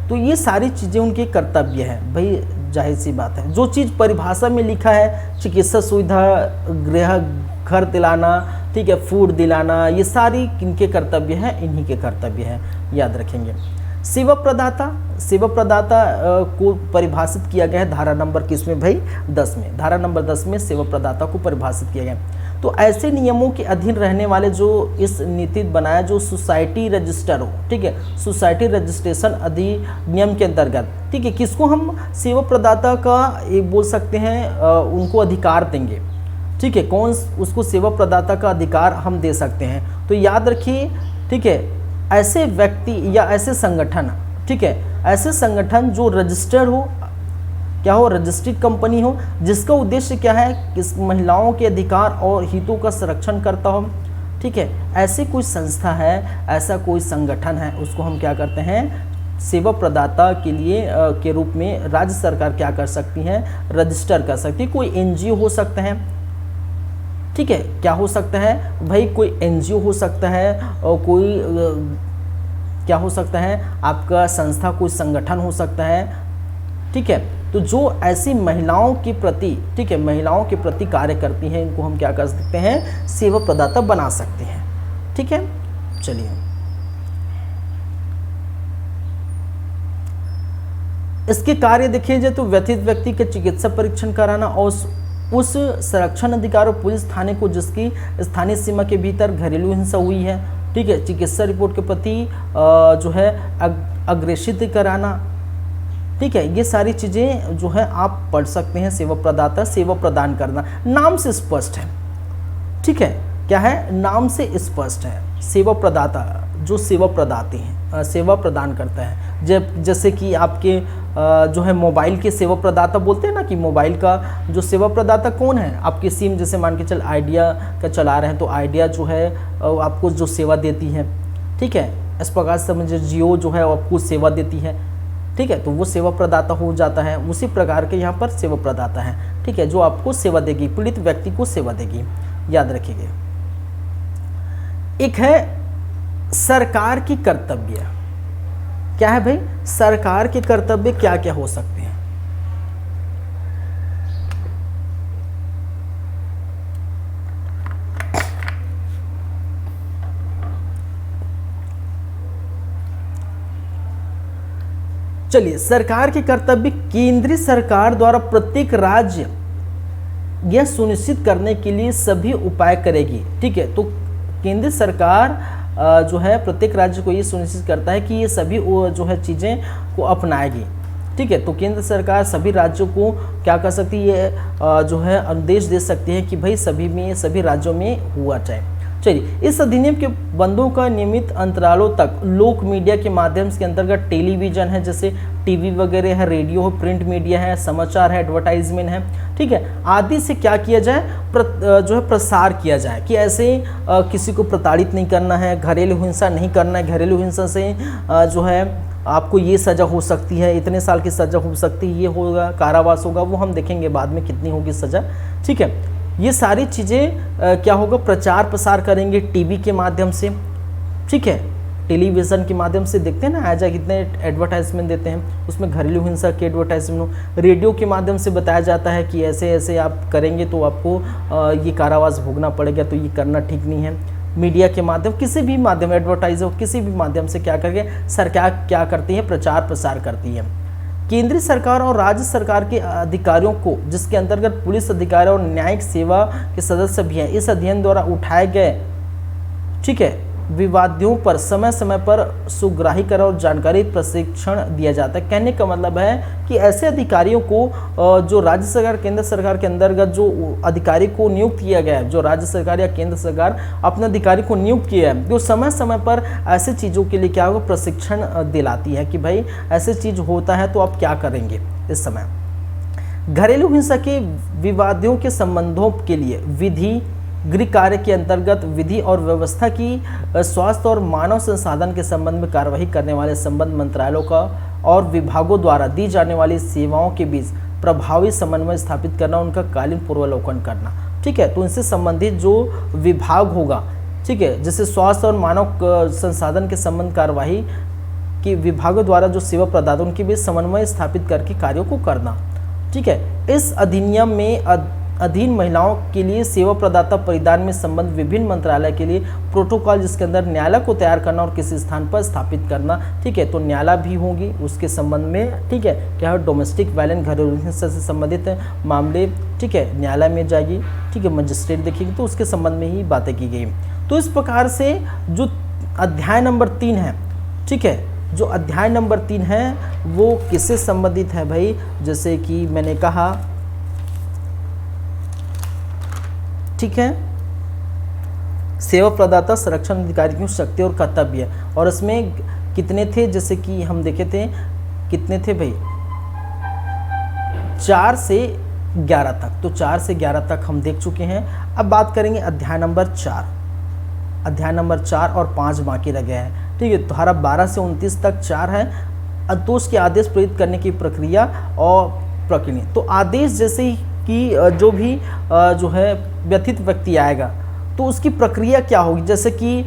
तो ये सारी चीज़ें उनके कर्तव्य हैं भाई, जाहिर सी बात है। जो चीज़ परिभाषा में लिखा है, चिकित्सा सुविधा, गृह घर दिलाना, ठीक है, फूड दिलाना, ये सारी किनके कर्तव्य हैं, इन्हीं के कर्तव्य हैं, याद रखेंगे। सेवा प्रदाता को परिभाषित किया गया है धारा नंबर किस में भाई, 10 में। धारा नंबर 10 में सेवा प्रदाता को परिभाषित किया गया। तो ऐसे नियमों के अधीन रहने वाले जो इस नीति बनाया जो सोसाइटी रजिस्टर हो, ठीक है, सोसाइटी रजिस्ट्रेशन अधिनियम के अंतर्गत, ठीक है, किसको हम सेवा प्रदाता का एक बोल सकते हैं उनको अधिकार देंगे, ठीक है, कौन उसको सेवा प्रदाता का अधिकार हम दे सकते हैं। तो याद रखिए, ठीक है, ऐसे व्यक्ति या ऐसे संगठन, ठीक है, ऐसे संगठन जो रजिस्टर्ड हो, क्या हो, रजिस्टर्ड कंपनी हो, जिसका उद्देश्य क्या है, किस महिलाओं के अधिकार और हितों का संरक्षण करता हो, ठीक है, ऐसी कोई संस्था है, ऐसा कोई संगठन है, उसको हम क्या करते हैं, सेवा प्रदाता के लिए के रूप में राज्य सरकार क्या कर सकती है, रजिस्टर कर सकती है। कोई एनजीओ हो सकता है, ठीक है, क्या हो सकता है भाई, कोई एनजीओ हो सकता है, और कोई क्या हो सकता है, आपका संस्था, कोई संगठन हो सकता है, ठीक है। तो जो ऐसी महिलाओं के प्रति, ठीक है, महिलाओं के प्रति कार्य करती हैं, इनको हम क्या कर सकते हैं, सेवा प्रदाता बना सकते हैं, ठीक है। चलिए, इसके कार्य देखिए जाए तो व्यथित व्यक्ति के चिकित्सा परीक्षण कराना और उस संरक्षण अधिकार और पुलिस थाने को जिसकी स्थानीय सीमा के भीतर घरेलू हिंसा हुई है, ठीक है, चिकित्सा रिपोर्ट के प्रति जो है अग्रेसित कराना, ठीक है, ये सारी चीज़ें जो है आप पढ़ सकते हैं। सेवा प्रदाता, सेवा प्रदान करना, नाम से स्पष्ट है, ठीक है, क्या है, नाम से स्पष्ट है। सेवा प्रदाता जो सेवा प्रदाते हैं, सेवा प्रदान करता है, जैसे कि आपके जो है मोबाइल के सेवा प्रदाता बोलते हैं ना, कि मोबाइल का जो सेवा प्रदाता कौन है, आपकी सिम, जैसे मान के चल आइडिया का चला रहे हैं, तो आइडिया जो है आपको जो सेवा देती है, ठीक है, इस प्रकार से समझिए जियो जो है आपको सेवा देती है, ठीक है, तो वो सेवा प्रदाता हो जाता है। उसी प्रकार के यहाँ पर सेवा प्रदाता है, ठीक है, जो आपको सेवा देगी, पीड़ित व्यक्ति को सेवा देगी, याद रखिएगा। एक है सरकार की कर्तव्य, क्या है भाई, सरकार के कर्तव्य क्या क्या हो सकते हैं। चलिए, सरकार के कर्तव्य, केंद्रीय सरकार द्वारा प्रत्येक राज्य यह सुनिश्चित करने के लिए सभी उपाय करेगी, ठीक है। तो केंद्रीय सरकार जो है प्रत्येक राज्य को ये सुनिश्चित करता है कि ये सभी जो है चीज़ें को अपनाएगी, ठीक है। तो केंद्र सरकार सभी राज्यों को क्या कर सकती है, जो है आदेश दे सकती है कि भाई सभी राज्यों में हुआ चाहिए। चलिए, इस अधिनियम के बंदों का नियमित अंतरालों तक लोक मीडिया के माध्यम के अंतर्गत टेलीविजन है, जैसे टीवी वगैरह है, रेडियो है, प्रिंट मीडिया है, समाचार है, एडवर्टाइजमेंट है, ठीक है, आदि से क्या किया जाए, जो है प्रसार किया जाए कि ऐसे किसी को प्रताड़ित नहीं करना है, घरेलू हिंसा नहीं करना है, घरेलू हिंसा से जो है आपको ये सज़ा हो सकती है, इतने साल की सज़ा हो सकती है, ये होगा, कारावास होगा, वो हम देखेंगे बाद में कितनी होगी सज़ा, ठीक है। ये सारी चीज़ें क्या होगा, प्रचार प्रसार करेंगे टीवी के माध्यम से, ठीक है, टेलीविज़न के माध्यम से देखते हैं ना, आज कितने एडवर्टाइजमेंट देते हैं, उसमें घरेलू हिंसा के एडवर्टाइजमेंट हो। रेडियो के माध्यम से बताया जाता है कि ऐसे ऐसे आप करेंगे तो आपको ये कारावास भोगना पड़ेगा, तो ये करना ठीक नहीं है। मीडिया के माध्यम, किसी भी माध्यम, एडवर्टाइज हो, किसी भी माध्यम से क्या करके सरकार क्या करती है, प्रचार प्रसार करती है। केंद्रीय सरकार और राज्य सरकार के अधिकारियों को, जिसके अंतर्गत पुलिस अधिकारी और न्यायिक सेवा के सदस्य भी हैं, इस अध्ययन द्वारा उठाए गए, ठीक है, विवादों पर समय समय पर सुग्राहीकरण और जानकारी प्रशिक्षण दिया जाता है। कहने का मतलब है कि ऐसे अधिकारियों को जो राज्य सरकार, केंद्र सरकार के अंतर्गत जो अधिकारी को नियुक्त किया गया है, जो राज्य सरकार या केंद्र सरकार अपने अधिकारी को नियुक्त किया है, जो समय समय पर ऐसे चीज़ों के लिए क्या होगा, प्रशिक्षण दिलाती है कि भाई ऐसे चीज़ होता है तो आप क्या करेंगे इस समय। घरेलू हिंसा के विवादों के संबंधों के लिए विधि, गृह कार्य के अंतर्गत विधि और व्यवस्था की, स्वास्थ्य और मानव संसाधन के संबंध में कार्यवाही करने वाले संबंध मंत्रालयों का और विभागों द्वारा दी जाने वाली सेवाओं के बीच प्रभावी समन्वय स्थापित करना, उनका कालीन पूर्वावलोकन करना, ठीक है। तो इनसे संबंधित जो विभाग होगा, ठीक है, जैसे स्वास्थ्य और मानव संसाधन के संबंध कार्यवाही के विभागों द्वारा जो सेवा प्रदाता, उनके बीच समन्वय स्थापित करके कार्यों को करना, ठीक है। इस अधिनियम में अधीन महिलाओं के लिए सेवा प्रदाता परिधान में संबंध विभिन्न मंत्रालय के लिए प्रोटोकॉल जिसके अंदर न्यायालय को तैयार करना और किसी स्थान पर स्थापित करना, ठीक है। तो न्यायालय भी होंगी उसके संबंध में, ठीक है। क्या है, डोमेस्टिक वायलेंस घरेलू हिंसा से संबंधित मामले, ठीक है, न्यायालय में जाएगी, ठीक है, मजिस्ट्रेट देखेगी, तो उसके संबंध में ही बातें की गई। तो इस प्रकार से जो अध्याय नंबर 3 है, ठीक है, जो अध्याय नंबर 3 है वो किससे संबंधित है भाई, जैसे कि मैंने कहा, ठीक है, सेवा प्रदाता संरक्षण अधिकारी की शक्ति और कर्तव्य। और इसमें कितने थे, जैसे कि हम देखे थे, कितने थे भाई, 4 से 11 तक। तो 4 से 11 तक हम देख चुके हैं। अब बात करेंगे अध्याय नंबर 4, अध्याय नंबर 4 और 5 बाकी रह गए हैं, ठीक है। धारा 12 से 29 तक 4 है, अतोष के आदेश प्रेरित करने की प्रक्रिया और प्रक्रिया। तो आदेश जैसे ही कि जो भी जो है व्यथित व्यक्ति आएगा तो उसकी प्रक्रिया क्या होगी, जैसे कि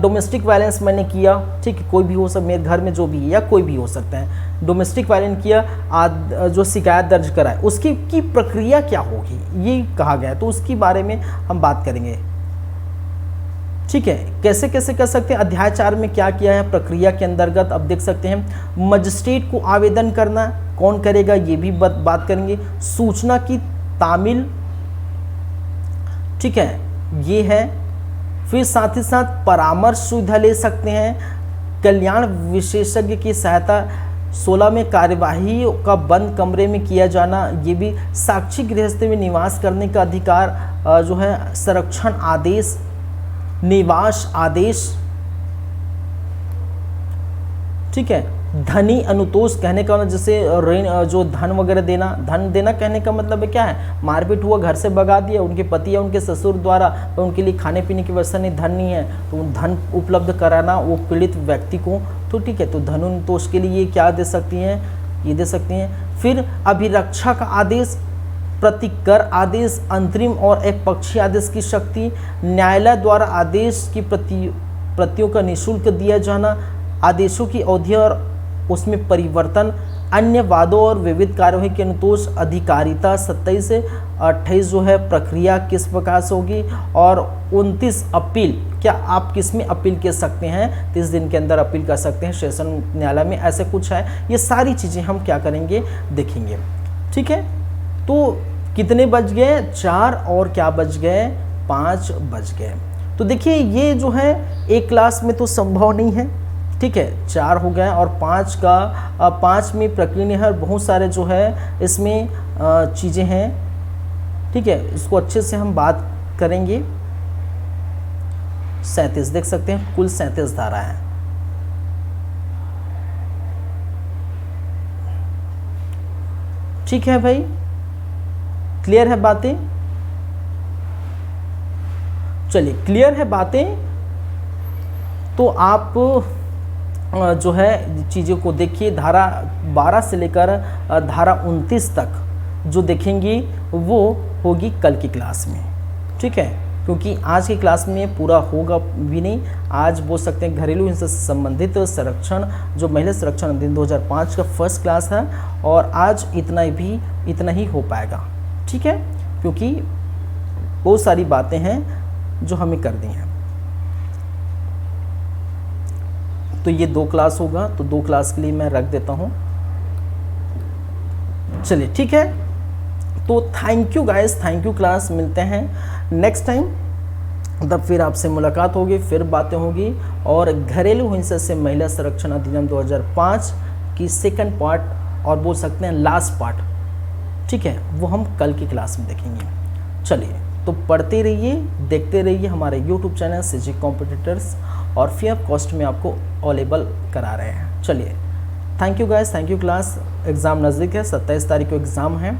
डोमेस्टिक वायलेंस मैंने किया, ठीक है, कोई भी हो सकता, मेरे घर में जो भी है या कोई भी हो सकता है, डोमेस्टिक वायलेंस किया, जो शिकायत दर्ज कराए उसकी की प्रक्रिया क्या होगी ये कहा गया है। तो उसके बारे में हम बात करेंगे, ठीक है। कैसे कैसे कर सकते हैं, अध्याय 4 में क्या किया है प्रक्रिया के अंतर्गत, अब देख सकते हैं। मजिस्ट्रेट को आवेदन करना, कौन करेगा ये भी बात करेंगे। सूचना की तामील, ठीक है, ये है। फिर साथ ही साथ परामर्श सुविधा ले सकते हैं। कल्याण विशेषज्ञ की सहायता। 16 में कार्यवाही का बंद कमरे में किया जाना, ये भी। साक्षी गृहस्थी में निवास करने का अधिकार, जो है संरक्षण आदेश, निवास आदेश, ठीक है। धनी अनुतोष कहने का जैसे ऋण, जो धन वगैरह देना, धन देना कहने का मतलब है क्या है, मारपीट हुआ, घर से भगा दिया उनके पति या उनके ससुर द्वारा, तो उनके लिए खाने पीने की व्यवस्था नहीं, धन नहीं है, तो धन उपलब्ध कराना वो पीड़ित व्यक्ति को, तो ठीक है। तो धन अनुतोष के लिए ये क्या दे सकती हैं, ये दे सकती हैं। फिर अभिरक्षा का आदेश, प्रतिकर आदेश, अंतरिम और एक पक्षी आदेश की शक्ति, न्यायालय द्वारा आदेश की प्रतियों का निःशुल्क दिया जाना, आदेशों की अवधि और उसमें परिवर्तन, अन्य वादों और विविध कार्यवाही के अनुतोष, अधिकारिता। 27 से 28 जो है प्रक्रिया किस प्रकार से होगी, और 29 अपील, क्या आप किस में अपील कर सकते हैं, 30 दिन के अंदर अपील कर सकते हैं सेशन न्यायालय में, ऐसे कुछ है। ये सारी चीज़ें हम क्या करेंगे, देखेंगे, ठीक है। तो कितने बज गए, 4 और क्या बज गए, 5 बज गए। तो देखिए ये जो है एक क्लास में तो संभव नहीं है, ठीक है। 4 हो गया और 5 का 5 में प्रक्रिया है, बहुत सारे जो है इसमें चीज़ें हैं, ठीक है। इसको अच्छे से हम बात करेंगे। 37 देख सकते हैं, कुल 37 धारा है, ठीक है भाई, क्लियर है बातें, चलिए क्लियर है बातें। तो आप जो है चीज़ों को देखिए, धारा 12 से लेकर धारा 29 तक जो देखेंगे वो होगी कल की क्लास में, ठीक है। क्योंकि आज की क्लास में पूरा होगा भी नहीं, आज बोल सकते हैं घरेलू हिंसा से संबंधित संरक्षण, जो महिला संरक्षण अधिनियम 2005 का फर्स्ट क्लास है, और आज इतना ही हो पाएगा, ठीक है। क्योंकि बहुत सारी बातें हैं जो हमें कर दी हैं। तो ये 2 क्लास होगा, तो 2 क्लास के लिए मैं रख देता हूँ, चलिए ठीक है। तो thank you guys, thank you class, मिलते हैं नेक्स्ट टाइम, तब फिर आपसे मुलाकात होगी, फिर बातें होगी, और घरेलू हिंसा से महिला संरक्षण अधिनियम 2005 की सेकंड पार्ट, और बोल सकते हैं लास्ट पार्ट, ठीक है, वो हम कल की क्लास में देखेंगे। चलिए, तो पढ़ते रहिए, देखते रहिए हमारे यूट्यूब चैनल सीजी कॉम्पिटिटर्स, और फ्री ऑफ कॉस्ट में आपको अवेलेबल करा रहे हैं। चलिए, thank you guys, thank you class. Exam नज़दीक है, 27 तारीख को एग्ज़ाम है,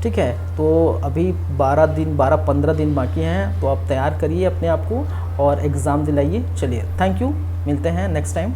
ठीक है। तो अभी 12-15 दिन बाकी हैं, तो आप तैयार करिए अपने आप को और एग्ज़ाम दिलाइए। चलिए, थैंक यू, मिलते हैं नेक्स्ट टाइम।